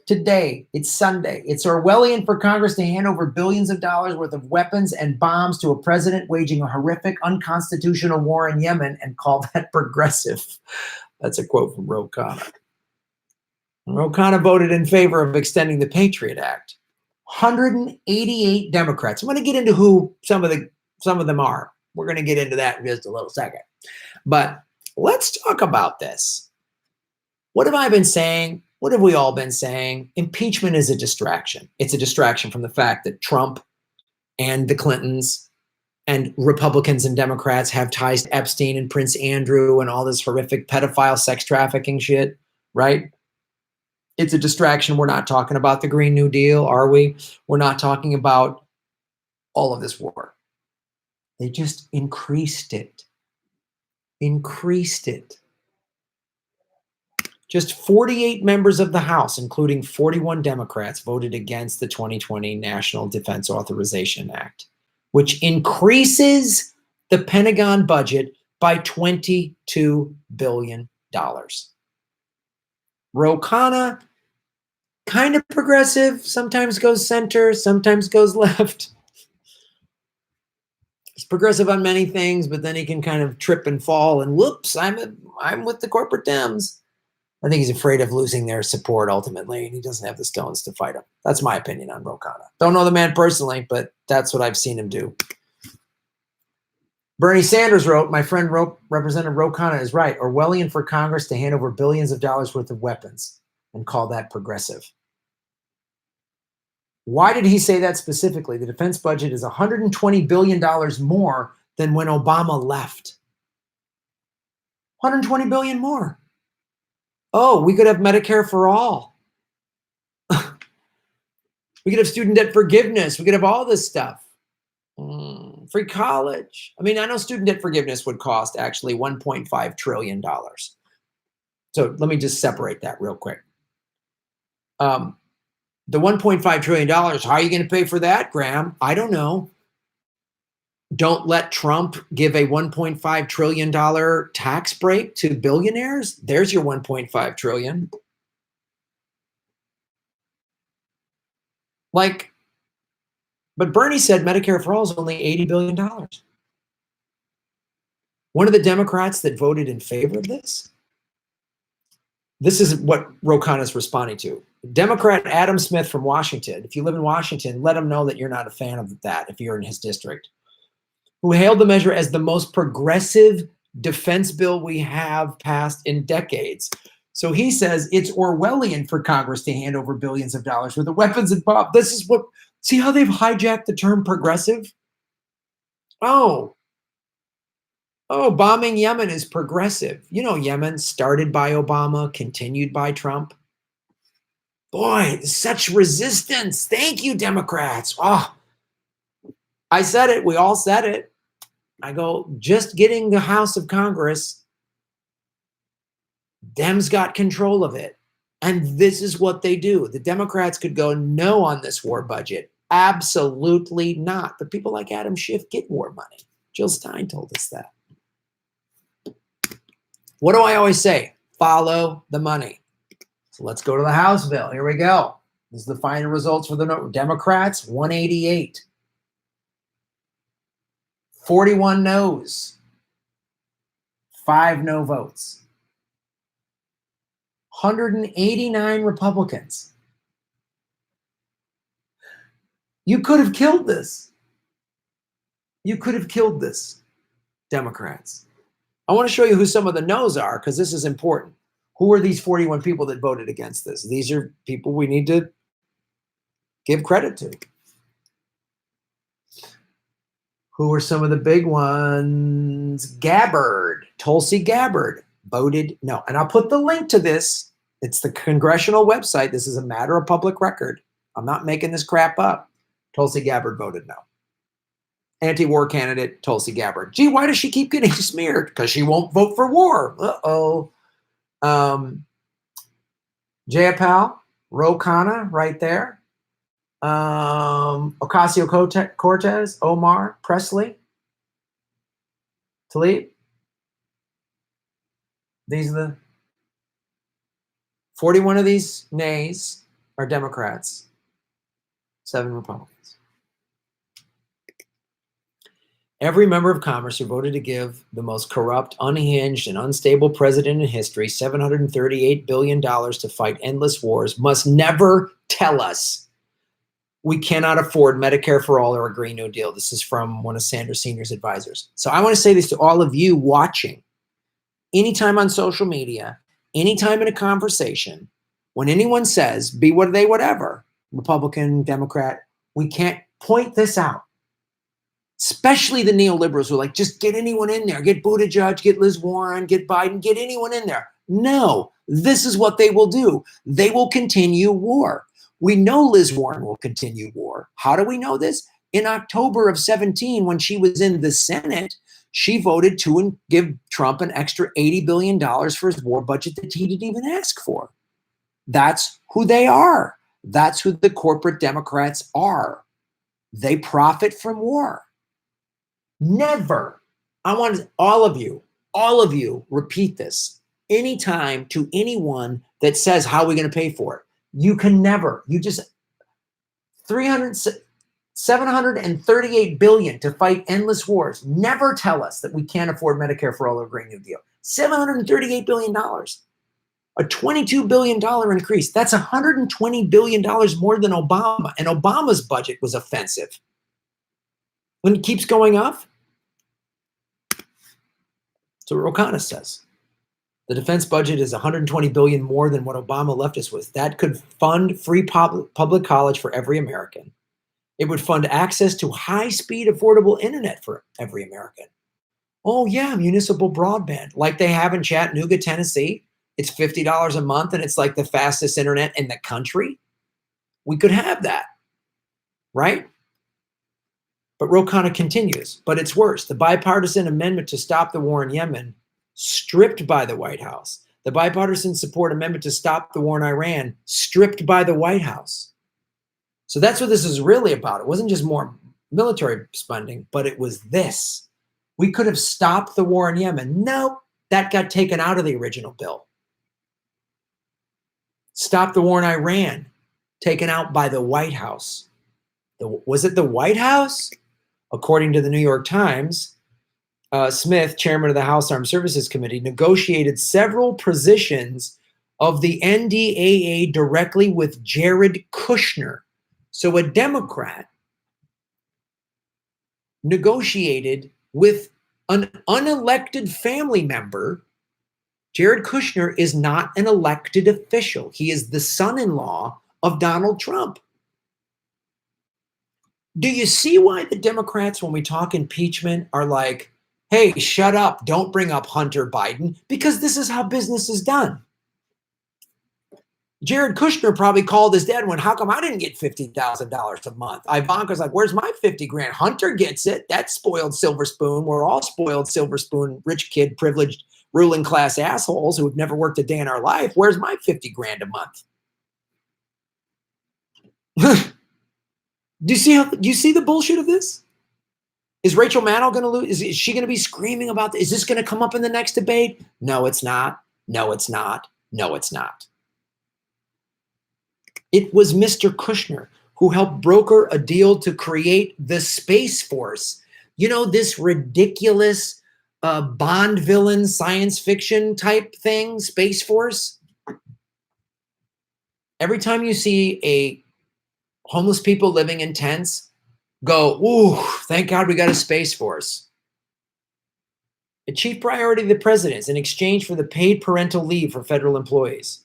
Today, it's Sunday. It's Orwellian for Congress to hand over billions of dollars worth of weapons and bombs to a president waging a horrific, unconstitutional war in Yemen and call that progressive. That's a quote from Ro Khanna. Ro Khanna voted in favor of extending the Patriot Act. 188 Democrats. I'm going to get into who some of them are. We're going to get into that in just a little second. But let's talk about this. What have I been saying? What have we all been saying? Impeachment is a distraction. It's a distraction from the fact that Trump and the Clintons and Republicans and Democrats have ties to Epstein and Prince Andrew and all this horrific pedophile sex trafficking shit, right? It's a distraction. We're not talking about the Green New Deal, are we? We're not talking about all of this war. They just increased it. Increased it. Just 48 members of the House, including 41 Democrats, voted against the 2020 National Defense Authorization Act, which increases the Pentagon budget by $22 billion. Ro Khanna, kind of progressive, sometimes goes center, sometimes goes left. He's progressive on many things, but then he can kind of trip and fall and whoops, I'm with the corporate Dems. I think he's afraid of losing their support ultimately, and he doesn't have the stones to fight him. That's my opinion on Ro Khanna. Don't know the man personally, but that's what I've seen him do. Bernie Sanders wrote, my friend Representative Ro Khanna is right. Orwellian for Congress to hand over billions of dollars worth of weapons and call that progressive. Why did he say that specifically? The defense budget is $120 billion more than when Obama left. $120 billion more. Oh, we could have Medicare for all. We could have student debt forgiveness. We could have all this stuff. Free college. I mean, I know student debt forgiveness would cost actually $1.5 trillion. So let me just separate that real quick. The $1.5 trillion, how are you going to pay for that, Graham? I don't know. Don't let Trump give a $1.5 trillion tax break to billionaires. There's your $1.5 trillion. But Bernie said Medicare for all is only $80 billion. One of the Democrats that voted in favor of this is what Ro Khanna is responding to. Democrat Adam Smith from Washington. If you live in Washington, let him know that you're not a fan of that if you're in his district. Who hailed the measure as the most progressive defense bill we have passed in decades. So he says it's Orwellian for Congress to hand over billions of dollars worth of weapons and bombs. This is what, see how they've hijacked the term progressive? Oh, bombing Yemen is progressive. You know, Yemen started by Obama, continued by Trump. Boy, such resistance. Thank you, Democrats. Oh, I said it. We all said it. I go, just getting the House of Congress, Dems got control of it. And this is what they do. The Democrats could go no on this war budget. Absolutely not. But people like Adam Schiff get war money. Jill Stein told us that. What do I always say? Follow the money. So let's go to the House bill. Here we go. This is the final results for the Democrats, 188. 41 no's. 5 no votes. 189 Republicans. You could have killed this. You could have killed this, Democrats. I want to show you who some of the no's are because this is important. Who are these 41 people that voted against this? These are people we need to give credit to. Who are some of the big ones? Gabbard, Tulsi Gabbard voted no. And I'll put the link to this It's the congressional website. This is a matter of public record. I'm not making this crap up. Tulsi Gabbard voted no. Anti-war candidate, Tulsi Gabbard. Gee, why does she keep getting smeared? Because she won't vote for war. Uh-oh. Jayapal, Ro Khanna, right there. Ocasio-Cortez, Omar, Presley, Tlaib. These are the 41 of these nays are Democrats, 7 Republicans. Every member of Congress who voted to give the most corrupt, unhinged, and unstable president in history $738 billion to fight endless wars must never tell us we cannot afford Medicare for all or a Green New Deal. This is from one of Sandra Senior's advisors. So I want to say this to all of you watching. Anytime on social media, anytime in a conversation, when anyone says, be what they whatever, Republican, Democrat, we can't point this out. Especially the neoliberals who are like, just get anyone in there. Get Buttigieg, get Liz Warren, get Biden, get anyone in there. No, this is what they will do. They will continue war. We know Liz Warren will continue war. How do we know this? In October of 17, when she was in the Senate, she voted to give Trump an extra $80 billion for his war budget that he didn't even ask for. That's who they are. That's who the corporate Democrats are. They profit from war. Never. I want all of you repeat this anytime to anyone that says, how are we going to pay for it? You can never. You just $738 billion to fight endless wars. Never tell us that we can't afford Medicare for all or Green New Deal. $738 billion. A $22 billion increase. That's $120 billion more than Obama. And Obama's budget was offensive. When it keeps going up, so Ro Khanna says. The defense budget is $120 billion more than what Obama left us with. That could fund free public college for every American. It would fund access to high-speed, affordable internet for every American. Oh, yeah, municipal broadband, like they have in Chattanooga, Tennessee. It's $50 a month, and it's like the fastest internet in the country. We could have that, right? But Ro Khanna continues, but it's worse. The bipartisan amendment to stop the war in Yemen, stripped by the White House. The bipartisan support amendment to stop the war in Iran, stripped by the White House. So that's what this is really about. It wasn't just more military spending, but it was this. We could have stopped the war in Yemen. No, that got taken out of the original bill. Stop the war in Iran, taken out by the White House. Was it the White House? According to the New York Times, Smith, chairman of the House Armed Services Committee, negotiated several positions of the NDAA directly with Jared Kushner. So a Democrat negotiated with an unelected family member. Jared Kushner is not an elected official. He is the son-in-law of Donald Trump. Do you see why the Democrats, when we talk impeachment, are like, hey, shut up, don't bring up Hunter Biden, because this is how business is done. Jared Kushner probably called his dad and went, how come I didn't get $50,000 a month? Ivanka's like, where's my 50 grand? Hunter gets it. That's spoiled silver spoon. We're all spoiled silver spoon, rich kid, privileged, ruling class assholes who have never worked a day in our life. Where's my 50 grand a month? Do you see the bullshit of this? Is Rachel Maddow going to lose? Is she going to be screaming about this? Is this going to come up in the next debate? No, it's not. No, it's not. No, it's not. It was Mr. Kushner who helped broker a deal to create the Space Force. You know, this ridiculous Bond villain science fiction type thing, Space Force. Every time you see a homeless people living in tents, go, ooh, thank God we got a Space Force. A chief priority of the president's in exchange for the paid parental leave for federal employees.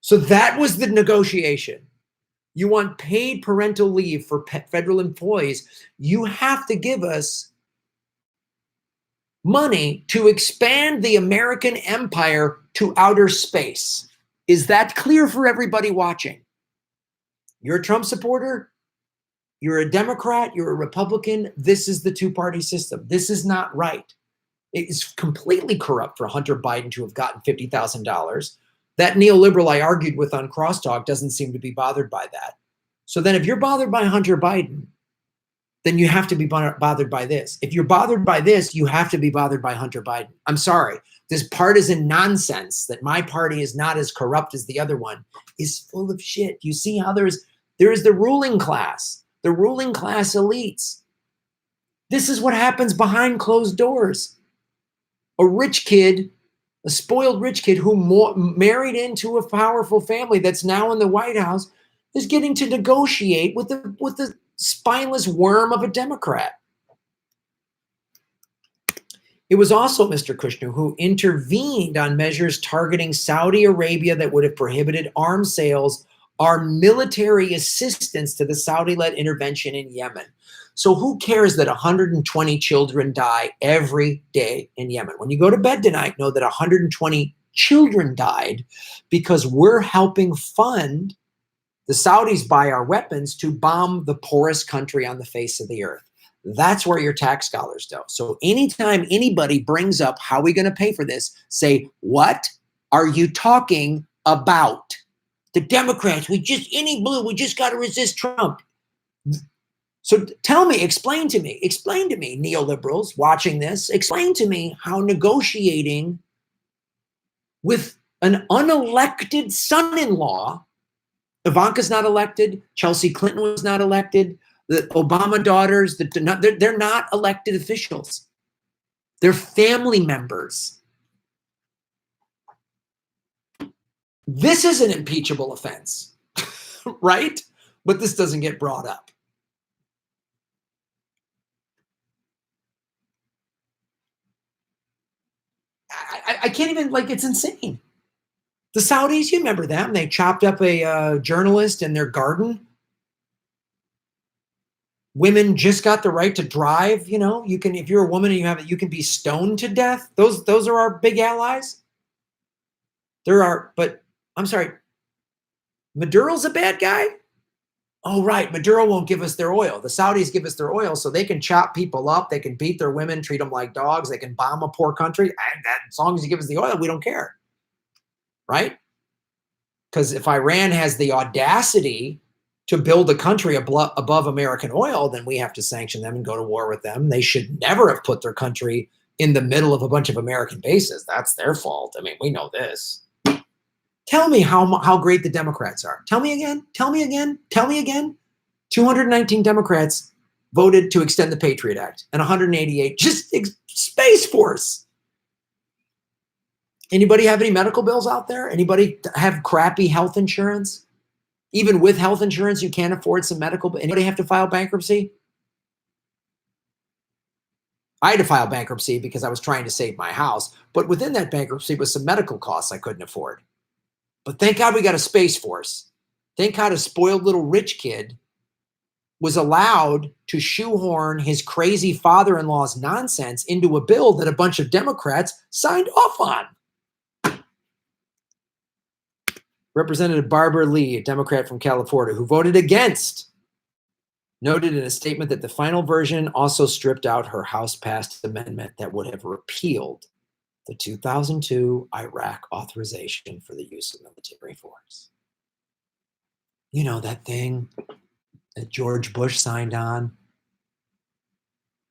So that was the negotiation. You want paid parental leave for federal employees. You have to give us money to expand the American empire to outer space. Is that clear for everybody watching? You're a Trump supporter, you're a Democrat, you're a Republican. This is the two-party system. This is not right. It is completely corrupt for Hunter Biden to have gotten $50,000. That neoliberal I argued with on Crosstalk doesn't seem to be bothered by that. So then if you're bothered by Hunter Biden, then you have to be bothered by this. If you're bothered by this, you have to be bothered by Hunter Biden. I'm sorry. This partisan nonsense that my party is not as corrupt as the other one is full of shit. You see how there is the ruling class elites. This is what happens behind closed doors. A rich kid, a spoiled rich kid who married into a powerful family that's now in the White House is getting to negotiate with the spineless worm of a Democrat. It was also Mr. Kushner who intervened on measures targeting Saudi Arabia that would have prohibited arms sales, our military assistance to the Saudi-led intervention in Yemen. So who cares that 120 children die every day in Yemen? When you go to bed tonight, know that 120 children died because we're helping fund the Saudis buy our weapons to bomb the poorest country on the face of the earth. That's where your tax dollars go. So anytime anybody brings up how are we going to pay for this, say, what are you talking about? The Democrats, we just got to resist Trump. So tell me, explain to me, neoliberals watching this, explain to me how negotiating with an unelected son-in-law, Ivanka's not elected, Chelsea Clinton was not elected, the Obama daughters, they're not elected officials. They're family members. This is an impeachable offense, right? But this doesn't get brought up. I can't even, it's insane. The Saudis, you remember them. They chopped up a journalist in their garden. Women just got the right to drive. You know, you can, if you're a woman and you can be stoned to death. Those are our big allies. But I'm sorry, Maduro's a bad guy? Oh, right. Maduro won't give us their oil. The Saudis give us their oil so they can chop people up. They can beat their women, treat them like dogs. They can bomb a poor country. And as long as you give us the oil, we don't care. Right? Because if Iran has the audacity to build a country above American oil, then we have to sanction them and go to war with them. They should never have put their country in the middle of a bunch of American bases. That's their fault. I mean, we know this. Tell me how great the Democrats are. Tell me again. 219 Democrats voted to extend the Patriot Act and 188 just Space Force. Anybody have any medical bills out there? Anybody have crappy health insurance? Even with health insurance, you can't afford some medical. Anybody have to file bankruptcy? I had to file bankruptcy because I was trying to save my house. But within that bankruptcy was some medical costs I couldn't afford. But thank God we got a Space Force. Thank God a spoiled little rich kid was allowed to shoehorn his crazy father-in-law's nonsense into a bill that a bunch of Democrats signed off on. Representative Barbara Lee, a Democrat from California, who voted against, noted in a statement that the final version also stripped out her House-passed amendment that would have repealed the 2002 Iraq authorization for the use of military force. You know, that thing that George Bush signed on.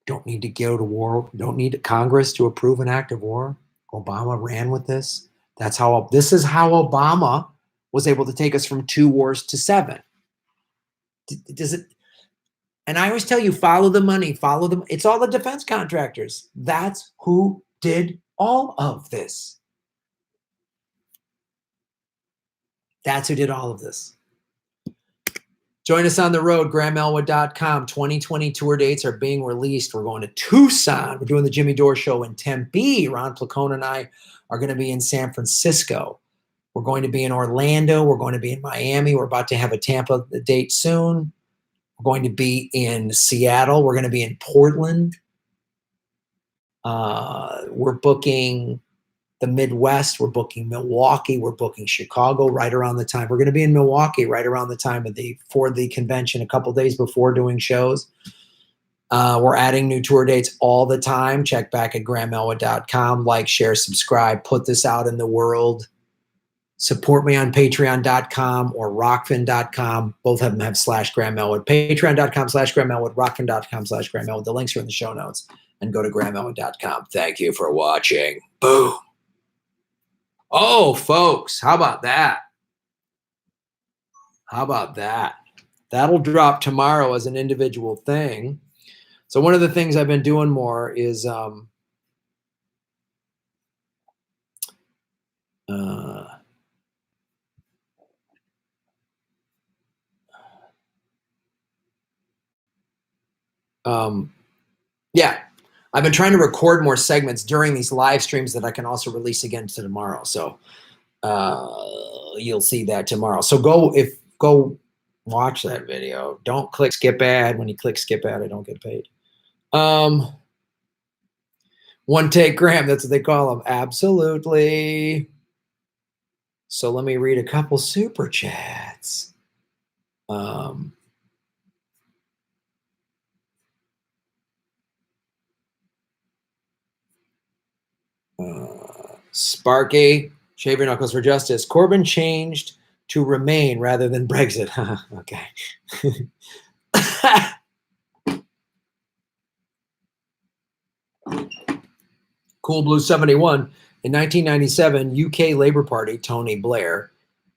Don't need to go to war. Don't need Congress to approve an act of war. Obama ran with this. This is how Obama was able to take us from 2 wars to 7. Does it? And I always tell you, follow the money, follow them. It's all the defense contractors. That's who did all of this. That's who did all of this. Join us on the road, GrahamElwood.com. 2020 tour dates are being released. We're going to Tucson. We're doing the Jimmy Dore Show in Tempe. Ron Placone and I are going to be in San Francisco. We're going to be in Orlando. We're going to be in Miami. We're about to have a Tampa date soon. We're going to be in Seattle. We're going to be in Portland. We're booking the Midwest. We're booking Milwaukee. We're booking Chicago right around the time. We're going to be in Milwaukee right around the time of for the convention, a couple days before doing shows. We're adding new tour dates all the time. Check back at grahamelwood.com. Like, share, subscribe. Put this out in the world. Support me on patreon.com or rockfin.com. Both of them have /GrahamMelwood. Patreon.com/GrahamMelwood. Rockfin.com/GrahamMelwood. The links are in the show notes. And go to grahamelwood.com. Thank you for watching. Boom. Oh, folks, how about that? How about that? That'll drop tomorrow as an individual thing. So one of the things I've been doing more is yeah, I've been trying to record more segments during these live streams that I can also release again to tomorrow. So you'll see that tomorrow. So go watch that video. Don't click skip ad. When you click skip ad, I don't get paid. One take Graham, that's what they call them. Absolutely. So let me read a couple super chats. Sparky, shave your knuckles for justice. Corbyn changed to remain rather than Brexit. Okay. Cool Blue 71. In 1997, UK Labour Party, Tony Blair,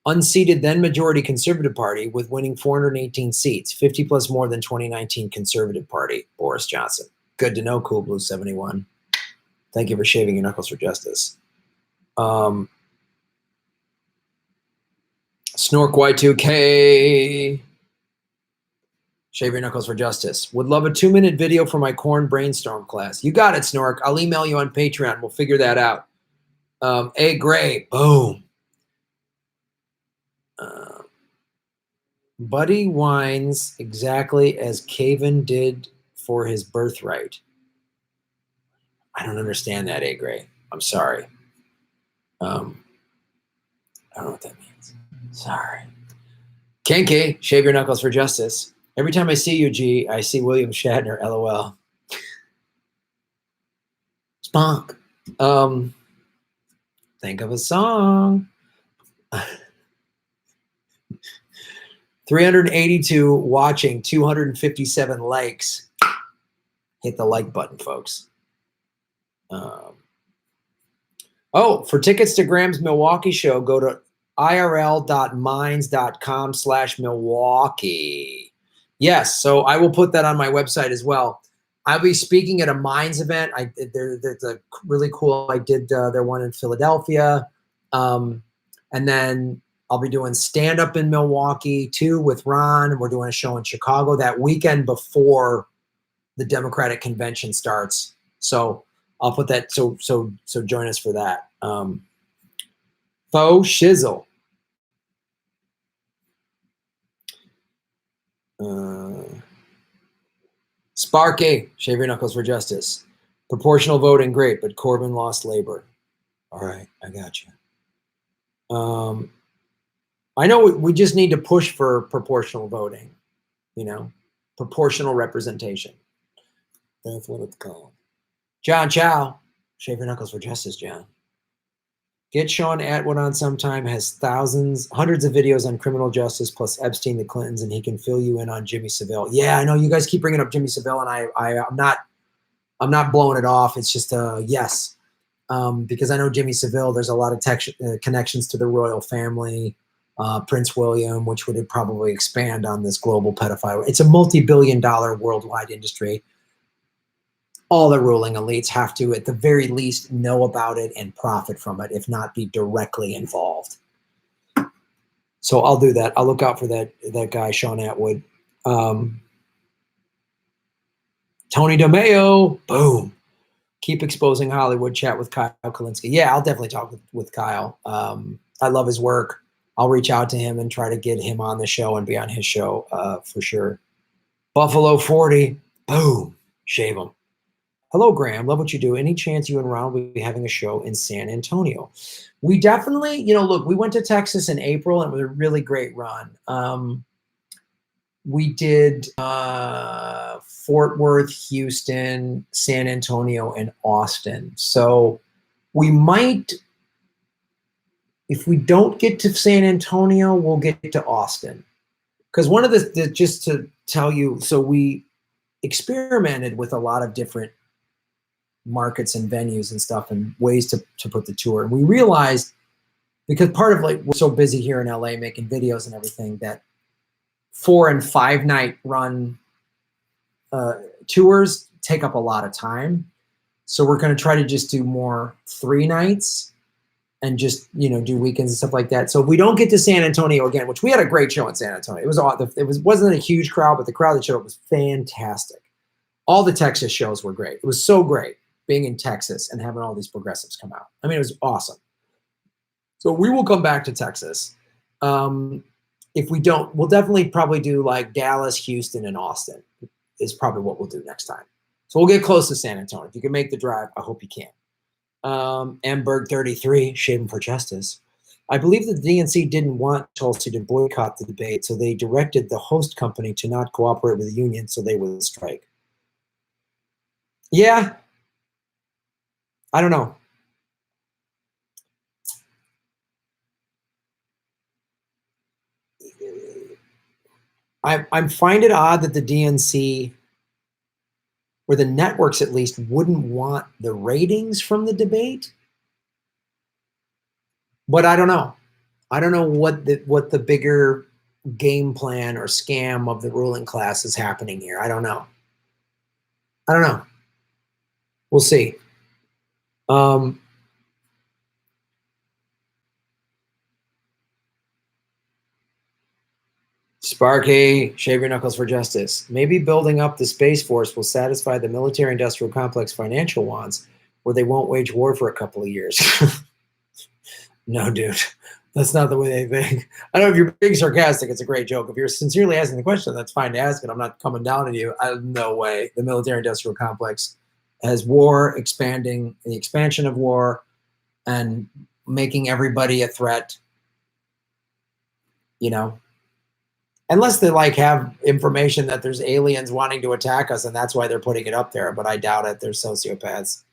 unseated then majority Conservative Party with winning 418 seats, 50 plus more than 2019 Conservative Party, Boris Johnson. Good to know, Cool Blue 71. Thank you for shaving your knuckles for justice. Snork Y2K. Shave your knuckles for justice. Would love a 2-minute video for my corn brainstorm class. You got it, Snork. I'll email you on Patreon. We'll figure that out. A Gray. Boom. Buddy whines exactly as Caven did for his birthright. I don't understand that, A Gray. I'm sorry. I don't know what that means. Sorry. Kinky, shave your knuckles for justice. Every time I see you, G, I see William Shatner, LOL. Spunk. Think of a song. 382 watching, 257 likes. Hit the like button, folks. For tickets to Graham's Milwaukee show, go to irl.minds.com/Milwaukee. Yes, so I will put that on my website as well. I'll be speaking at a Minds event. There's a really cool, I did their one in Philadelphia. And then I'll be doing stand-up in Milwaukee too with Ron. We're doing a show in Chicago that weekend before the Democratic convention starts. So I'll put that, so join us for that. Faux shizzle. Sparky, shave your knuckles for justice. Proportional voting, great, but Corbyn lost labor. All right, I got you. I know we just need to push for proportional voting, proportional representation. That's what it's called. John Chow, shave your knuckles for justice, John. Get Sean Atwood on sometime, has hundreds of videos on criminal justice plus Epstein, the Clintons, and he can fill you in on Jimmy Savile. Yeah, I know you guys keep bringing up Jimmy Savile, and I'm not blowing it off. It's just a yes, because I know Jimmy Savile. There's a lot of connections to the royal family, Prince William, which would probably expand on this global pedophile. It's a multi-billion-dollar worldwide industry. All the ruling elites have to, at the very least, know about it and profit from it, if not be directly involved. So I'll do that. I'll look out for that guy, Sean Atwood. Tony DeMeo, boom. Keep exposing Hollywood. Chat with Kyle Kalinske. Yeah, I'll definitely talk with Kyle. I love his work. I'll reach out to him and try to get him on the show and be on his show for sure. Buffalo 40, boom, shave him. Hello, Graham. Love what you do. Any chance you and Ron will be having a show in San Antonio? We definitely, look, we went to Texas in April and it was a really great run. We did Fort Worth, Houston, San Antonio, and Austin. So we might, if we don't get to San Antonio, we'll get to Austin. Because one of the, just to tell you, so we experimented with a lot of different markets and venues and stuff and ways to put the tour. And we realized, because part of like, we're so busy here in LA making videos and everything, that 4 and 5 night run tours take up a lot of time. So we're going to try to just do more 3 nights and just, do weekends and stuff like that. So if we don't get to San Antonio again, which we had a great show in San Antonio. Wasn't a huge crowd, but the crowd that showed up was fantastic. All the Texas shows were great. It was so great being in Texas and having all these progressives come out. I mean, it was awesome. So we will come back to Texas. If we don't, we'll definitely probably do like Dallas, Houston, and Austin is probably what we'll do next time. So we'll get close to San Antonio. If you can make the drive, I hope you can. Amberg 33, Shaving for Justice. I believe the DNC didn't want Tulsi to boycott the debate, so they directed the host company to not cooperate with the union so they would strike. Yeah. I don't know. I find it odd that the DNC, or the networks at least, wouldn't want the ratings from the debate. But I don't know. I don't know what the bigger game plan or scam of the ruling class is happening here. I don't know. We'll see. Sparky, shave your knuckles for justice. Maybe building up the Space Force will satisfy the military-industrial complex financial wants, where they won't wage war for a couple of years. No, dude. That's not the way they think. I don't know if you're being sarcastic. It's a great joke. If you're sincerely asking the question, that's fine to ask it. I'm not coming down on you. No way. The military-industrial complex has war, expanding, the expansion of war, and making everybody a threat, Unless they have information that there's aliens wanting to attack us, and that's why they're putting it up there. But I doubt it. They're sociopaths.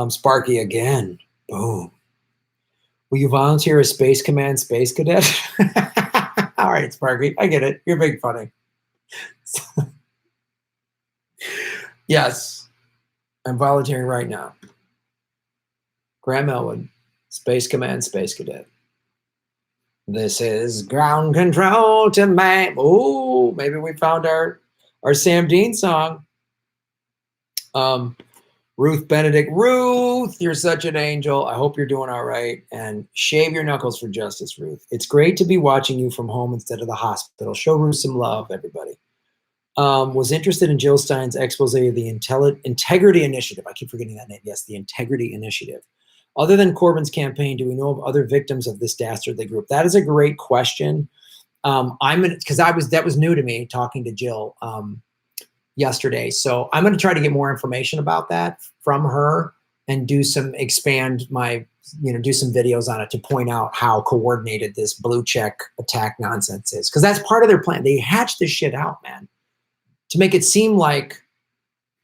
Sparky again. Boom. Will you volunteer as Space Command Space Cadet? All right, Sparky. I get it. You're being funny. Yes. I'm volunteering right now. Graham Elwood, Space Command Space Cadet. This is ground control to man. Oh, maybe we found our Sam Dean song. Ruth Benedict. Ruth, you're such an angel. I hope you're doing all right. And shave your knuckles for justice, Ruth. It's great to be watching you from home instead of the hospital. Show Ruth some love, everybody. Was interested in Jill Stein's expose of the Integrity Initiative. I keep forgetting that name. Yes, the Integrity Initiative. Other than Corbyn's campaign, do we know of other victims of this dastardly group? That is a great question. Because that was new to me, talking to Jill yesterday. So I'm going to try to get more information about that from her and do some videos on it to point out how coordinated this blue check attack nonsense is. Because that's part of their plan. They hatched this shit out, man, to make it seem like,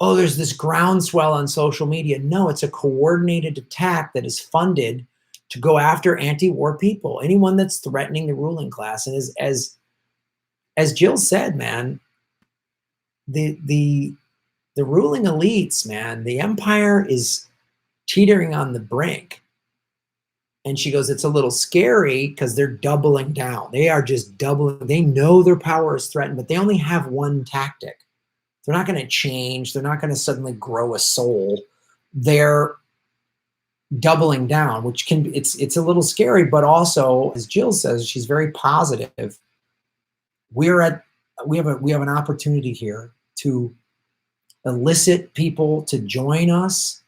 oh, there's this groundswell on social media. No, it's a coordinated attack that is funded to go after anti-war people, anyone that's threatening the ruling class. And as Jill said, man, the ruling elites, man, the empire is teetering on the brink. And she goes, it's a little scary because they're doubling down. They are just doubling. They know their power is threatened, but they only have one tactic. They're not going to change. They're not going to suddenly grow a soul. They're doubling down, which it's a little scary, but also, as Jill says, she's very positive. We have an opportunity here to elicit people to join us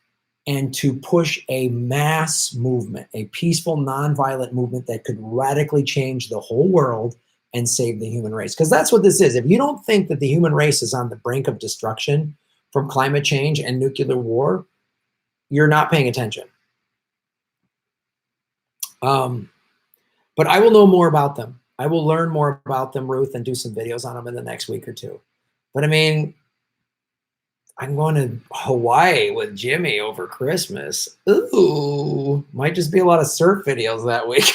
and to push a mass movement, a peaceful, nonviolent movement that could radically change the whole world and save the human race. Because that's what this is. If you don't think that the human race is on the brink of destruction from climate change and nuclear war, you're not paying attention. But I will know more about them. I will learn more about them, Ruth, and do some videos on them in the next week or two. But I mean, I'm going to Hawaii with Jimmy over Christmas. Ooh, might just be a lot of surf videos that week.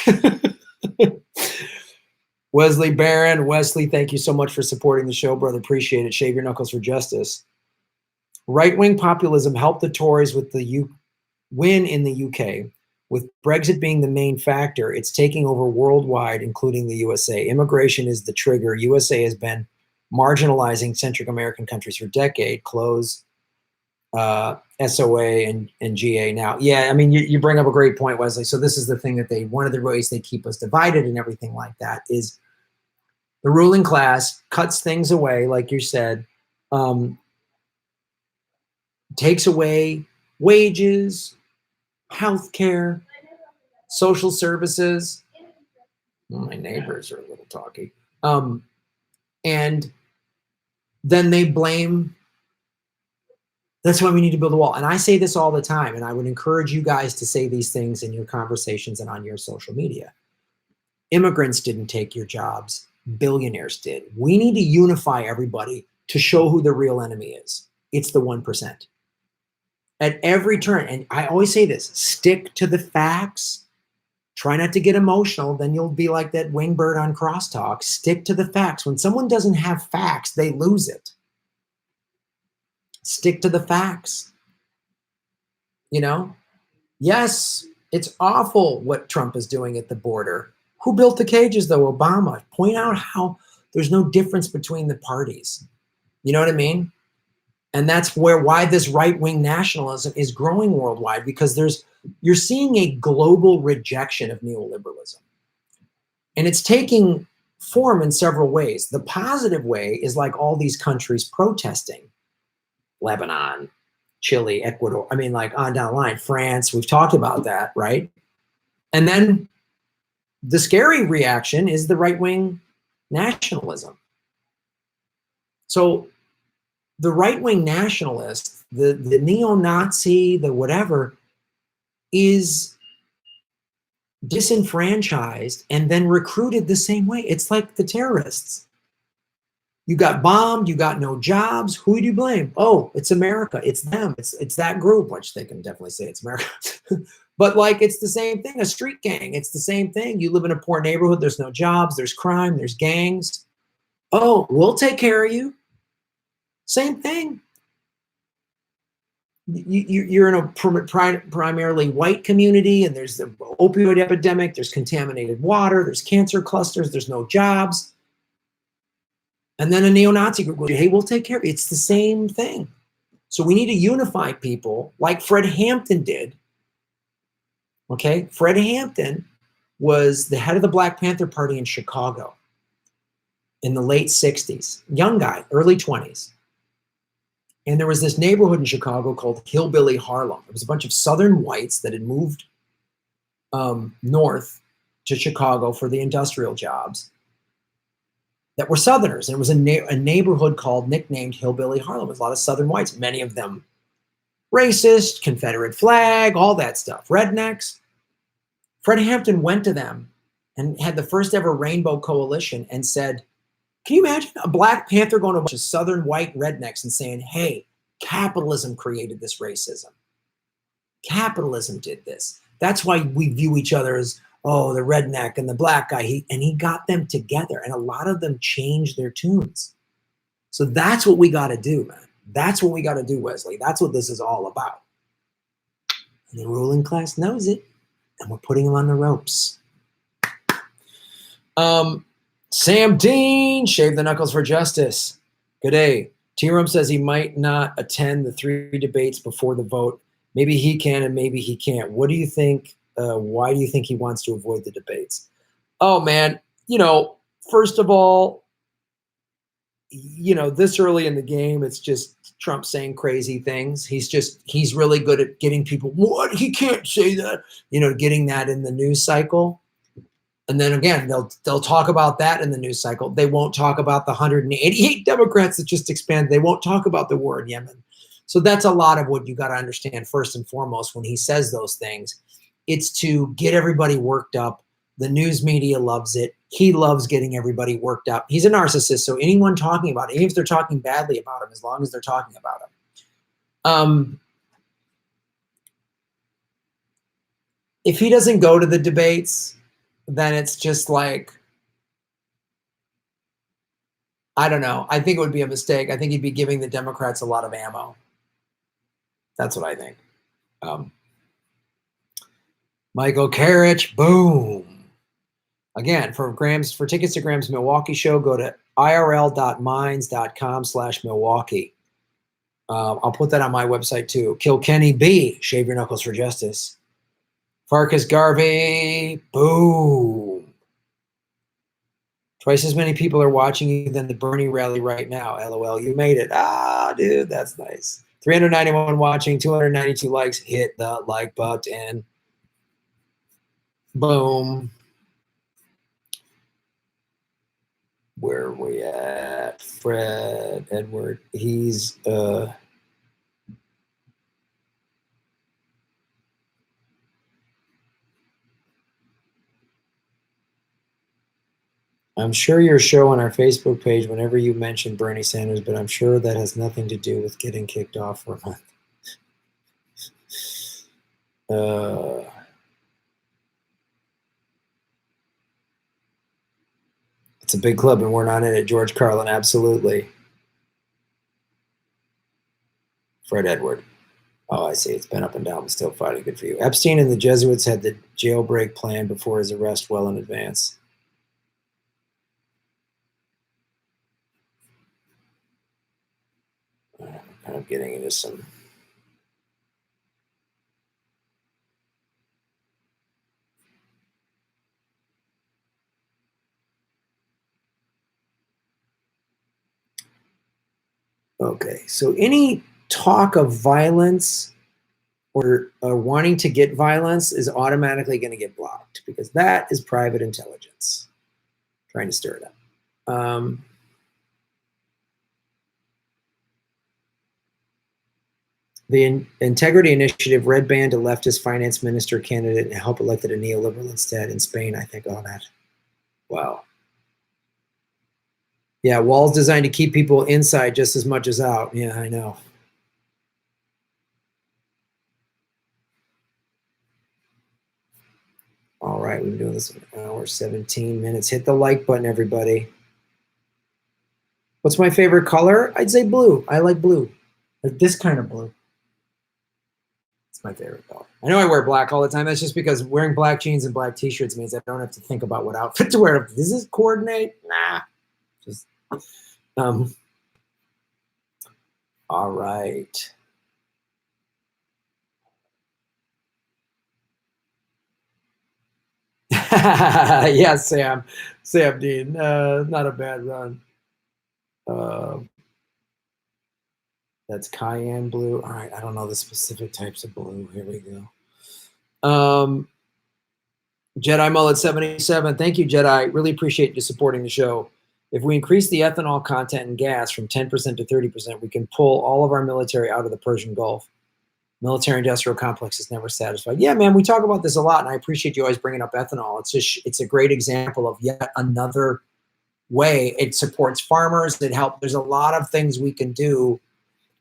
Wesley Barron. Wesley, thank you so much for supporting the show, brother. Appreciate it. Shave your knuckles for justice. Right-wing populism helped the Tories with the win in the UK. With Brexit being the main factor, it's taking over worldwide, including the USA. Immigration is the trigger. USA has been marginalizing Central American countries for decades. Close SOA and GA now. Yeah, I mean, you bring up a great point, Wesley. So this is the thing that one of the ways they keep us divided and everything like that is the ruling class cuts things away, like you said, takes away wages, healthcare, social services. Well, my neighbors are a little talky. And then they blame. That's why we need to build a wall. And I say this all the time, and I would encourage you guys to say these things in your conversations and on your social media. Immigrants didn't take your jobs. Billionaires did. We need to unify everybody to show who the real enemy is. It's the 1%. At every turn, and I always say this, stick to the facts. Try not to get emotional, then you'll be like that wingbird on crosstalk. Stick to the facts. When someone doesn't have facts, they lose it. Stick to the facts. You know? Yes, it's awful what Trump is doing at the border. Who built the cages, though? Obama. Point out how there's no difference between the parties. You know what I mean? And that's why this right-wing nationalism is growing worldwide, because you're seeing a global rejection of neoliberalism. And it's taking form in several ways. The positive way is like all these countries protesting. Lebanon, Chile, Ecuador, I mean, like on down the line, France, we've talked about that, right? And then the scary reaction is the right-wing nationalism. So the right-wing nationalist, the neo-Nazi, the whatever, is disenfranchised and then recruited the same way. It's like the terrorists. You got bombed, you got no jobs. Who do you blame? Oh, it's America. It's them. It's that group, which they can definitely say it's America. But like, it's the same thing, a street gang. It's the same thing. You live in a poor neighborhood. There's no jobs. There's crime. There's gangs. Oh, we'll take care of you. Same thing. You're in a primarily white community, and there's the opioid epidemic. There's contaminated water. There's cancer clusters. There's no jobs. And then a neo-Nazi group goes, hey, we'll take care of it. It's the same thing. So we need to unify people like Fred Hampton did. Okay? Fred Hampton was the head of the Black Panther Party in Chicago in the late 60s. Young guy, early 20s. And there was this neighborhood in Chicago called Hillbilly Harlem. It was a bunch of Southern whites that had moved north to Chicago for the industrial jobs that were Southerners. And it was a neighborhood nicknamed Hillbilly Harlem. It was a lot of Southern whites, many of them racist, Confederate flag, all that stuff, rednecks. Fred Hampton went to them and had the first ever Rainbow Coalition and said, can you imagine a Black Panther going to a bunch of Southern white rednecks and saying, hey, capitalism created this racism. Capitalism did this. That's why we view each other as, oh, the redneck and the black guy. He got them together, and a lot of them changed their tunes. So that's what we got to do, man. That's what we got to do, Wesley. That's what this is all about. And the ruling class knows it, and we're putting them on the ropes. Sam Dean, shave the knuckles for justice. Good day. T-Rum says he might not attend the 3 debates before the vote. Maybe he can and maybe he can't. What do you think? Why do you think he wants to avoid the debates? Oh, man. First of all, this early in the game, it's just Trump saying crazy things. He's really good at getting people, what? He can't say that, getting that in the news cycle. And then again, they'll talk about that in the news cycle. They won't talk about the 188 Democrats that just expanded. They won't talk about the war in Yemen. So that's a lot of what you got to understand first and foremost when he says those things. It's to get everybody worked up. The news media loves it. He loves getting everybody worked up. He's a narcissist, so anyone talking about it, even if they're talking badly about him, as long as they're talking about him. If he doesn't go to the debates, then it's just like, I don't know. I think it would be a mistake. I think he'd be giving the Democrats a lot of ammo. That's what I think. Michael Carrick, boom. Again, for tickets to Graham's Milwaukee show, go to irl.minds.com/Milwaukee. I'll put that on my website too. Kilkenny B, shave your knuckles for justice. Farkas Garvey, boom. Twice as many people are watching you than the Bernie rally right now. LOL, you made it. Ah, dude, that's nice. 391 watching, 292 likes. Hit the like button. Boom. Where are we at? Fred, Edward. He's I'm sure you're showing our Facebook page whenever you mention Bernie Sanders, but I'm sure that has nothing to do with getting kicked off for a month. It's a big club and we're not in it. George Carlin, absolutely. Fred Edward. Oh, I see. It's been up and down, but still fighting. Good for you. Epstein and the Jesuits had the jailbreak plan before his arrest well in advance. I'm kind of getting into some... Okay, so any talk of violence or wanting to get violence is automatically going to get blocked because that is private intelligence trying to stir it up. The Integrity Initiative red band a leftist finance minister candidate and help elected a neoliberal instead in Spain, I think, on that. Wow. Yeah, walls designed to keep people inside just as much as out. Yeah, I know. All right, we've been doing this for an hour, 17 minutes. Hit the like button, everybody. What's my favorite color? I'd say blue. I like blue. Like this kind of blue. It's my favorite color. I know I wear black all the time. That's just because wearing black jeans and black t-shirts means I don't have to think about what outfit to wear. Does this coordinate? Nah. Just all right. Yeah, Sam Dean. Not a bad run. That's cayenne blue. All right, I don't know the specific types of blue. Here we go. Jedi Mullet 77. Thank you, Jedi. Really appreciate you supporting the show. If we increase the ethanol content in gas from 10% to 30%, we can pull all of our military out of the Persian Gulf. Military-industrial complex is never satisfied. Yeah, man, we talk about this a lot, and I appreciate you always bringing up ethanol. It's a great example of yet another way. It supports farmers. It helps. There's a lot of things we can do.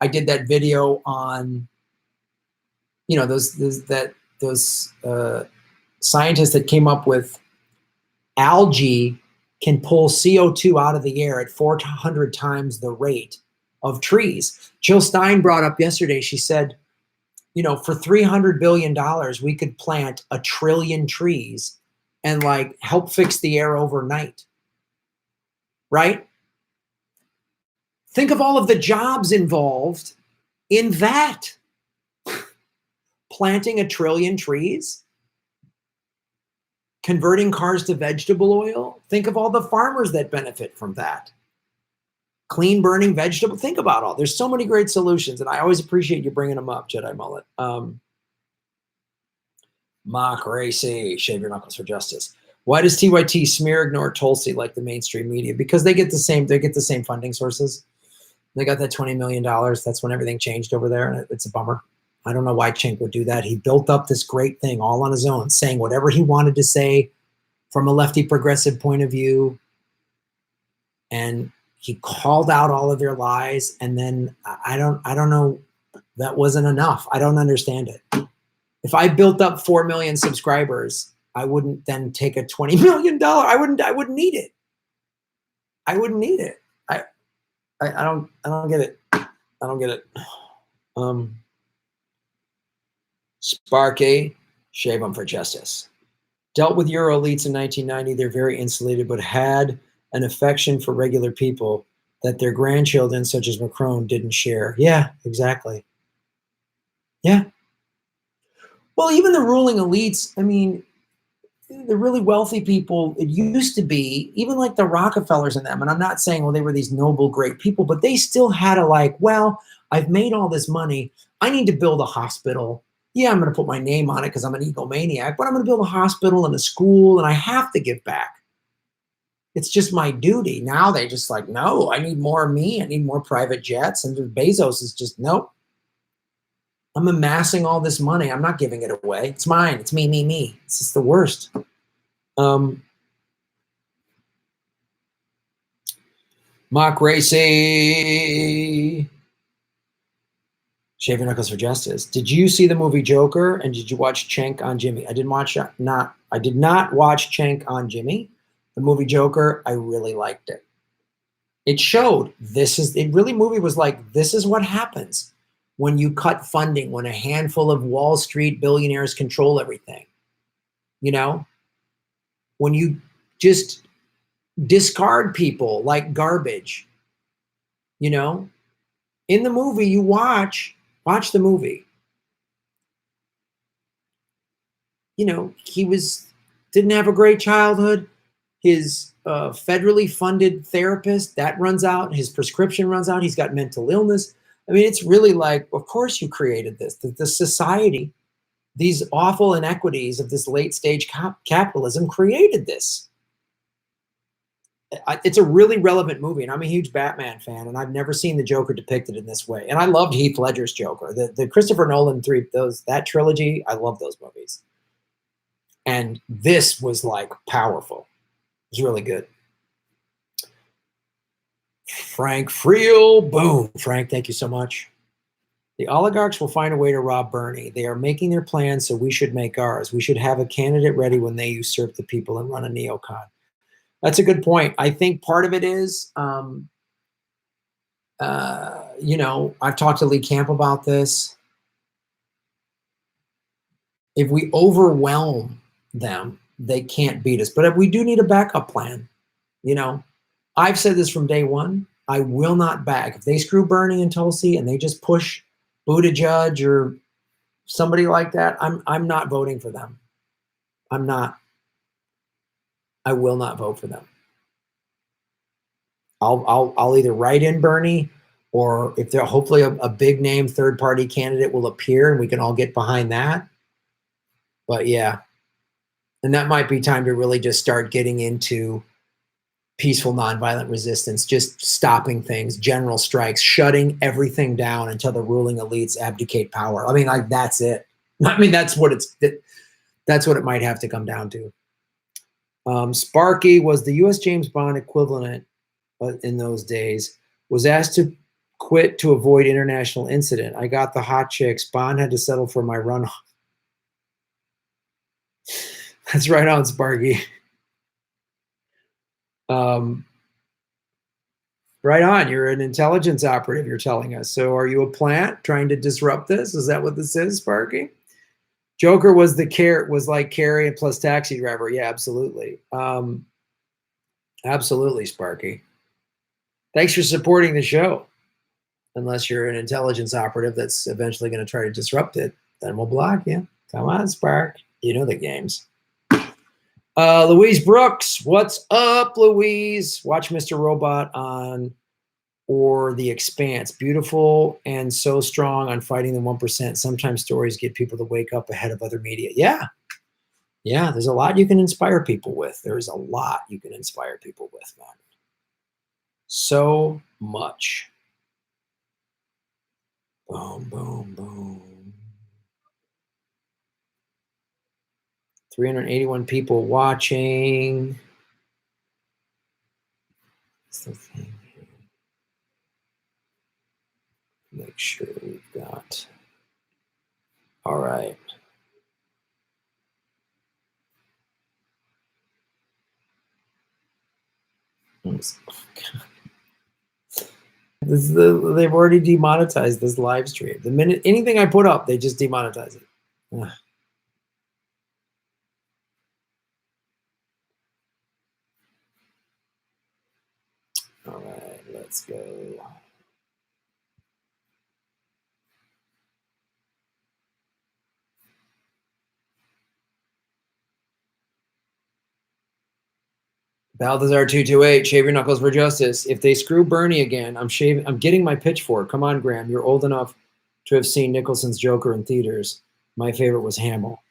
I did that video on, those scientists that came up with algae can pull CO2 out of the air at 400 times the rate of trees. Jill Stein brought up yesterday, she said, for $300 billion, we could plant 1 trillion trees and help fix the air overnight, right? Think of all of the jobs involved in that. Planting 1 trillion trees, converting cars to vegetable oil. Think of all the farmers that benefit from that. Clean burning vegetable. Think about all. There's so many great solutions, and I always appreciate you bringing them up, Jedi Mullet. Mock Racy, shave your knuckles for justice. Why does TYT smear ignore Tulsi like the mainstream media? Because they get the same funding sources. They got that $20 million. That's when everything changed over there, and it's a bummer. I don't know why Cenk would do that. He built up this great thing all on his own, saying whatever he wanted to say from a lefty progressive point of view. And he called out all of their lies. And then I don't know. That wasn't enough. I don't understand it. If I built up 4 million subscribers, I wouldn't then take a $20 million. I wouldn't need it. I wouldn't need it. I don't get it. I don't get it. Sparky, shave them for justice. Dealt with Euro elites in 1990. They're very insulated, but had an affection for regular people that their grandchildren, such as Macron, didn't share. Yeah, exactly. Yeah. Well, even the ruling elites, I mean, the really wealthy people, it used to be, even like the Rockefellers and them, and I'm not saying, well, they were these noble, great people, but they still had a like, well, I've made all this money. I need to build a hospital. Yeah, I'm going to put my name on it because I'm an egomaniac, but I'm going to build a hospital and a school, and I have to give back. It's just my duty. Now they just like, no, I need more of me. I need more private jets. And Bezos is just, nope. I'm amassing all this money. I'm not giving it away. It's mine. It's me, me, me. It's just the worst. Mock Racy. Shave your knuckles for justice. Did you see the movie Joker? And did you watch Cenk on Jimmy? I did not watch Cenk on Jimmy. The movie Joker, I really liked it. It showed movie was like, this is what happens when you cut funding, when a handful of Wall Street billionaires control everything. You know, when you just discard people like garbage. You know, in the movie you watch the movie. You know, he didn't have a great childhood. His federally funded therapist, that runs out. His prescription runs out. He's got mental illness. I mean, it's really like, of course you created this. The society, these awful inequities of this late stage capitalism created this. It's a really relevant movie, and I'm a huge Batman fan, and I've never seen the Joker depicted in this way. And I loved Heath Ledger's Joker. The Christopher Nolan that trilogy, I love those movies. And this was like powerful. It was really good. Frank Friel, boom. Frank, thank you so much. The oligarchs will find a way to rob Bernie. They are making their plans, so we should make ours. We should have a candidate ready when they usurp the people and run a neocon. That's a good point. I think part of it is, you know, I've talked to Lee Camp about this. If we overwhelm them, they can't beat us. But we do need a backup plan. You know, I've said this from day one. I will not back. If they screw Bernie and Tulsi and they just push Buttigieg or somebody like that, I'm not voting for them. I'm not. I will not vote for them. I'll either write in Bernie, or if there hopefully a big name third party candidate will appear and we can all get behind that. But yeah, and that might be time to really just start getting into peaceful nonviolent resistance, just stopping things, general strikes, shutting everything down until the ruling elites abdicate power. I mean, like, that's it. I mean, that's what it might have to come down to. Sparky was the U.S. James Bond equivalent in those days, was asked to quit to avoid international incident. I got the hot chicks. Bond had to settle for my runoff. That's right on, Sparky. Right on. You're an intelligence operative, you're telling us. So are you a plant trying to disrupt this? Is that what this is, Sparky? Joker was like Carrie plus Taxi Driver. Yeah, absolutely. Absolutely, Sparky. Thanks for supporting the show. Unless you're an intelligence operative that's eventually going to try to disrupt it, then we'll block you. Come on, Spark. You know the games. Louise Brooks, what's up, Louise? Watch Mr. Robot on or The Expanse. Beautiful and so strong on fighting the 1%. Sometimes stories get people to wake up ahead of other media. Yeah. Yeah, there's a lot you can inspire people with. There's a lot you can inspire people with, man. So much. Boom, boom, boom. 381 people watching. What's the thing here? Make sure we've got. All right. They've already demonetized this live stream. The minute anything I put up, they just demonetize it. Ugh. All right, let's go. Balthazar 228, shave your knuckles for justice. If they screw Bernie again, I'm getting my pitchfork. Come on, Graham. You're old enough to have seen Nicholson's Joker in theaters. My favorite was Hamill.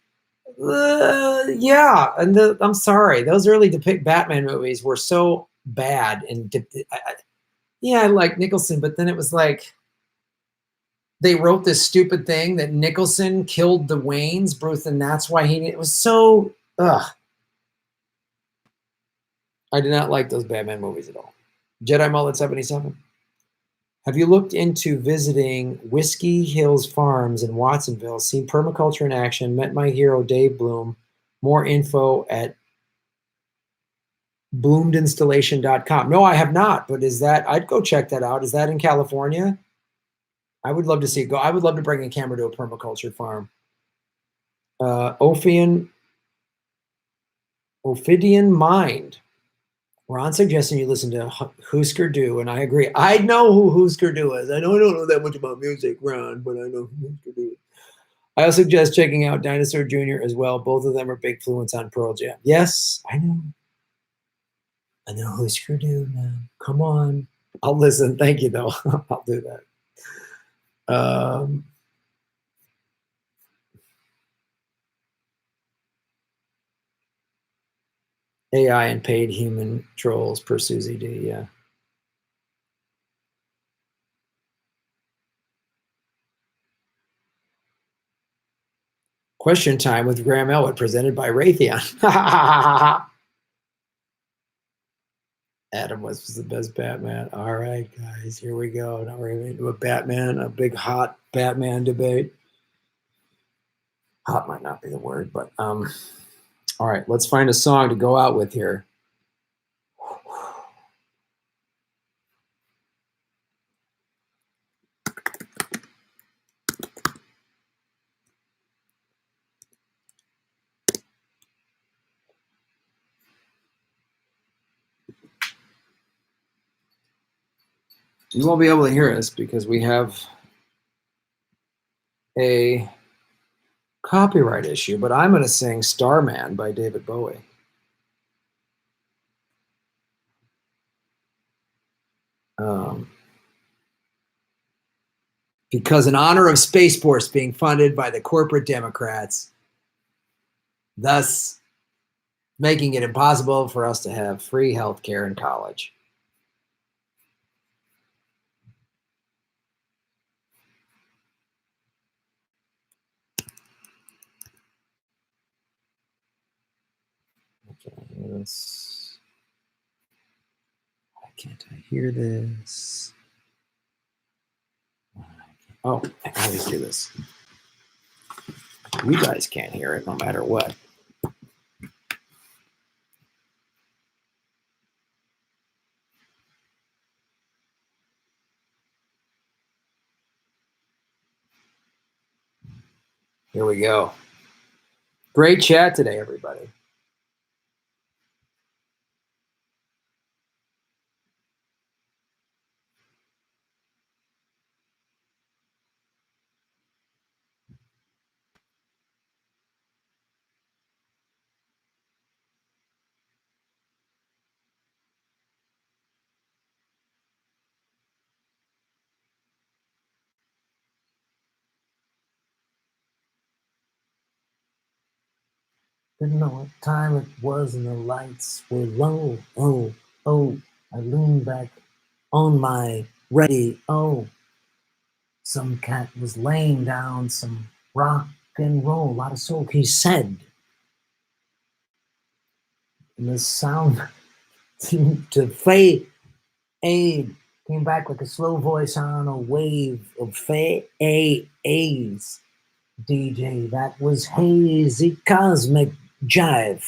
Yeah, and I'm sorry. Those early Batman movies were so bad. And yeah, I like Nicholson, but then it was like they wrote this stupid thing that Nicholson killed the Waynes, Bruce, and that's why it was so, ugh. I did not like those Batman movies at all. Jedi Mullet 77. Have you looked into visiting Whiskey Hills Farms in Watsonville? Seen permaculture in action? Met my hero, Dave Bloom. More info at bloomedinstallation.com. No, I have not, but I'd go check that out. Is that in California? I would love to see it go. I would love to bring a camera to a permaculture farm. Ophidian Mind. Ron suggesting you listen to Husker Du, and I agree. I know who Husker Du is. I know I don't know that much about music, Ron, but I know who Husker Du is. I also suggest checking out Dinosaur Jr. as well. Both of them are big influence on Pearl Jam. Yes, I know. I know Husker Du, man. Come on. I'll listen. Thank you, though. I'll do that. AI and paid human trolls per Susie D, yeah. Question time with Graham Elwood, presented by Raytheon. Adam was the best Batman. All right, guys, here we go. Now we're going to do a big hot Batman debate. Hot might not be the word, but all right, let's find a song to go out with here. You won't be able to hear us because we have a copyright issue, but I'm going to sing Starman by David Bowie. Because in honor of Space Force being funded by the corporate Democrats, thus making it impossible for us to have free health care in college. Why can't I hear this? Oh, I can always do this. You guys can't hear it no matter what. Here we go. Great chat today, everybody. Didn't know what time it was and the lights were low. Oh, I leaned back on my ready. Oh, some cat was laying down some rock and roll, a lot of soul, he said. And the sound seemed to fade. Aid came back like a slow voice on a wave of A's. DJ, that was hazy cosmic jive.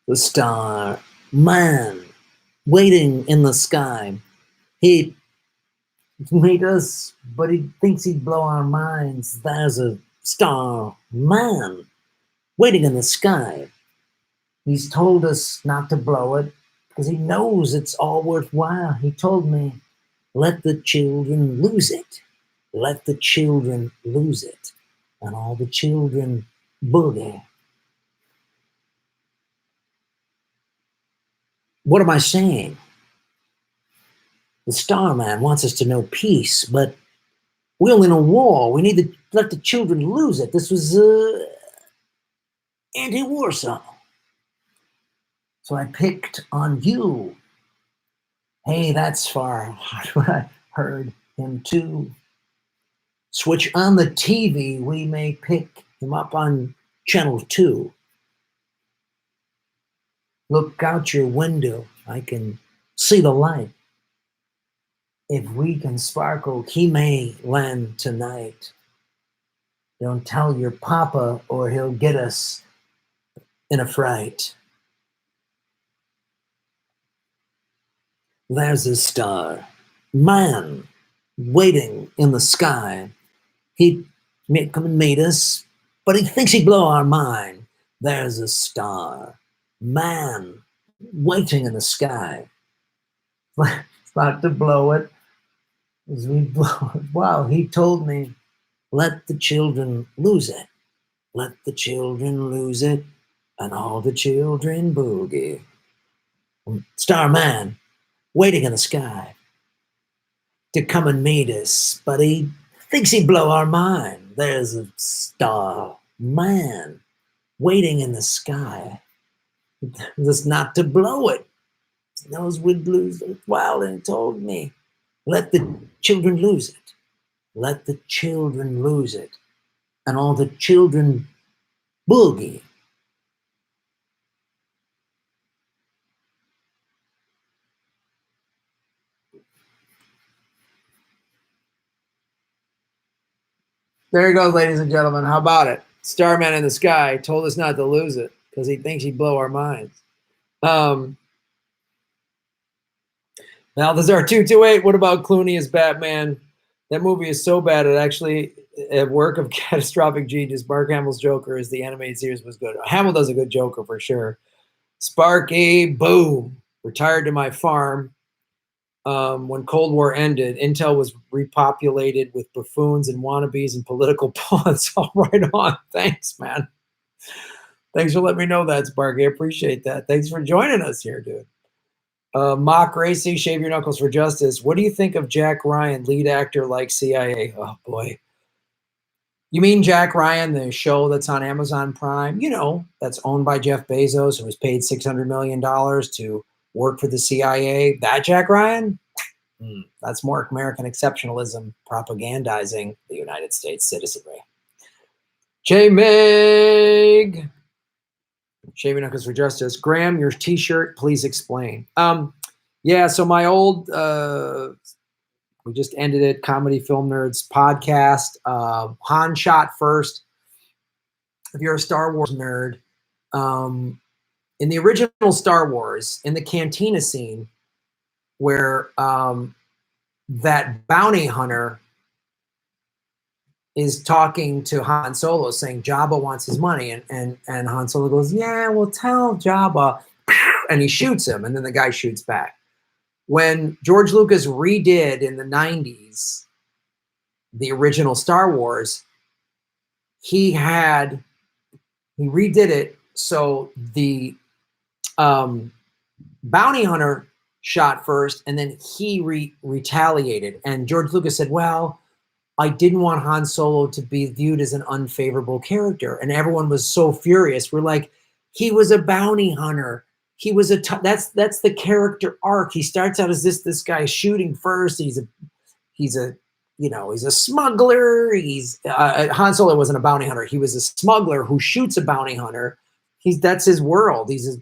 The star man waiting in the sky. He made us, but he thinks he'd blow our minds. There's a star man waiting in the sky. He's told us not to blow it because he knows it's all worthwhile. He told me, let the children lose it. Let the children lose it. And all the children boogie. What am I saying? The Starman wants us to know peace, but we only know war. We need to let the children lose it. This was anti-war song. So I picked on you. Hey, that's far. I heard him too. Switch on the TV. We may pick him up on channel 2. Look out your window. I can see the light. If we can sparkle, he may land tonight. Don't tell your papa or he'll get us in a fright. There's a star, man, waiting in the sky. He'd come and meet us, but he thinks he'd blow our mind. There's a star, man, waiting in the sky. It's not to blow it as we blow it. Wow, he told me, let the children lose it. Let the children lose it, and all the children boogie. Starman, waiting in the sky to come and meet us, but he thinks he'd blow our mind. There's a star man waiting in the sky. Just not to blow it. He knows we'd lose it. Wild and told me, let the children lose it. Let the children lose it. And all the children boogie. There you go, ladies and gentlemen. How about it? Starman in the sky told us not to lose it because he thinks he'd blow our minds. Now, there's our 228. What about Clooney as Batman? That movie is so bad, it actually, a work of catastrophic genius. Mark Hamill's Joker is the animated series was good. Hamill does a good Joker for sure. Sparky, boom, retired to my farm. When Cold War ended, Intel was repopulated with buffoons and wannabes and political pawns. All right on. Thanks, man. Thanks for letting me know that, Sparky. I appreciate that. Thanks for joining us here, dude. Mock Racy, Shave Your Knuckles for Justice. What do you think of Jack Ryan, lead actor like CIA? Oh, boy. You mean Jack Ryan, the show that's on Amazon Prime? You know, that's owned by Jeff Bezos, who was paid $600 million to work for the CIA. That Jack Ryan? That's more American exceptionalism propagandizing the United States citizenry. J-Meg. Shaving Knuckles for Justice. Graham, your t-shirt, please explain. Yeah, so my old, we just ended it, Comedy Film Nerds podcast. Han shot first. If you're a Star Wars nerd, in the original Star Wars, in the cantina scene, where that bounty hunter is talking to Han Solo, saying Jabba wants his money, and Han Solo goes, yeah, well, tell Jabba, and he shoots him, and then the guy shoots back. When George Lucas redid in the 90s the original Star Wars, he redid it so the bounty hunter shot first, and then he retaliated. And George Lucas said, well, I didn't want Han Solo to be viewed as an unfavorable character. And everyone was so furious. We're like, he was a bounty hunter. he was that's the character arc. He starts out as this guy shooting first. He's a he's a smuggler. He's Han Solo wasn't a bounty hunter. He was a smuggler who shoots a bounty hunter. That's his world. He's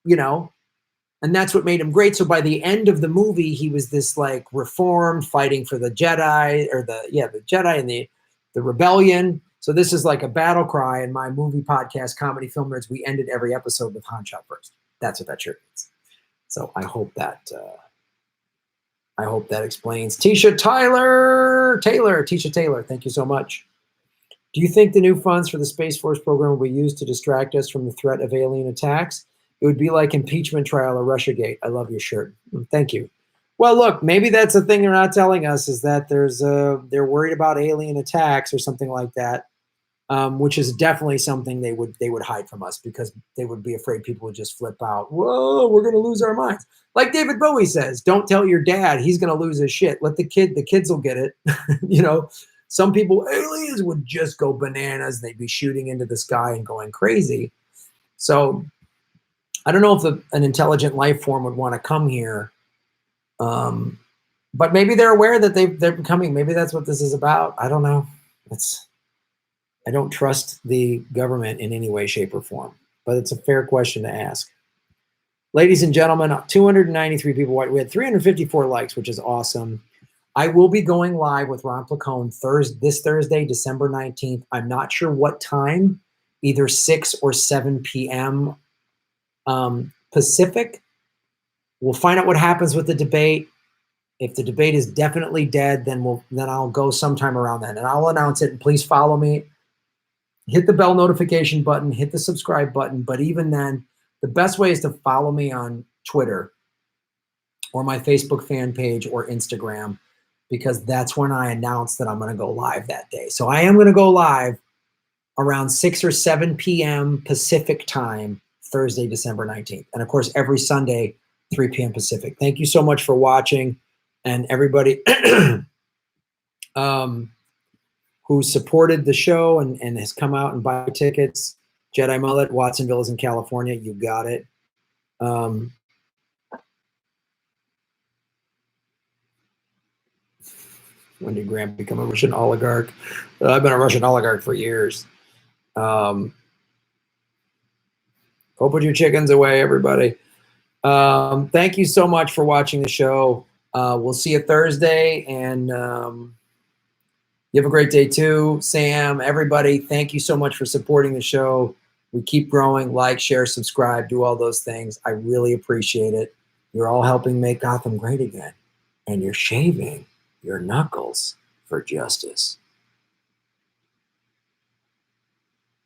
and that's what made him great. So by the end of the movie, he was this like reformed, fighting for the Jedi, or the Jedi and the rebellion. So this is like a battle cry. In my movie podcast, Comedy Film Nerds, we ended every episode with Han shot first. That's what that shirt means. So I hope that explains. Tisha Taylor, thank you so much. Do you think the new funds for the Space Force program will be used to distract us from the threat of alien attacks? It would be like impeachment trial or Russiagate. I love your shirt. Thank you. Well, look, maybe that's the thing they're not telling us, is that they're worried about alien attacks or something like that, which is definitely something they would hide from us, because they would be afraid people would just flip out. Whoa, we're going to lose our minds. Like David Bowie says, don't tell your dad, he's going to lose his shit. Let the kids will get it. Some people, aliens would just go bananas. They'd be shooting into the sky and going crazy. So I don't know if an intelligent life form would want to come here. But maybe they're aware that they're coming. Maybe that's what this is about. I don't know. I don't trust the government in any way, shape, or form, but it's a fair question to ask. Ladies and gentlemen, 293 people. We had 354 likes, which is awesome. I will be going live with Ron Placone this Thursday, December 19th. I'm not sure what time, either 6 or 7 p.m. Pacific. We'll find out what happens with the debate. If the debate is definitely dead, then I'll go sometime around then, and I'll announce it. And please follow me. Hit the bell notification button, hit the subscribe button. But even then, the best way is to follow me on Twitter or my Facebook fan page or Instagram, because that's when I announce that I'm going to go live that day. So I am going to go live around 6 or 7 p.m. Pacific time, Thursday, December 19th. And of course, every Sunday, 3 p.m. Pacific. Thank you so much for watching. And everybody who supported the show and has come out and buy tickets. Jedi Mullet, Watsonville is in California. You got it. When did Grant become a Russian oligarch? I've been a Russian oligarch for years. Go put your chickens away, everybody. Thank you so much for watching the show. We'll see you Thursday, and you have a great day too. Sam, everybody, thank you so much for supporting the show. We keep growing. Like, share, subscribe, do all those things. I really appreciate it. You're all helping make Gotham great again, and you're shaving your knuckles for justice.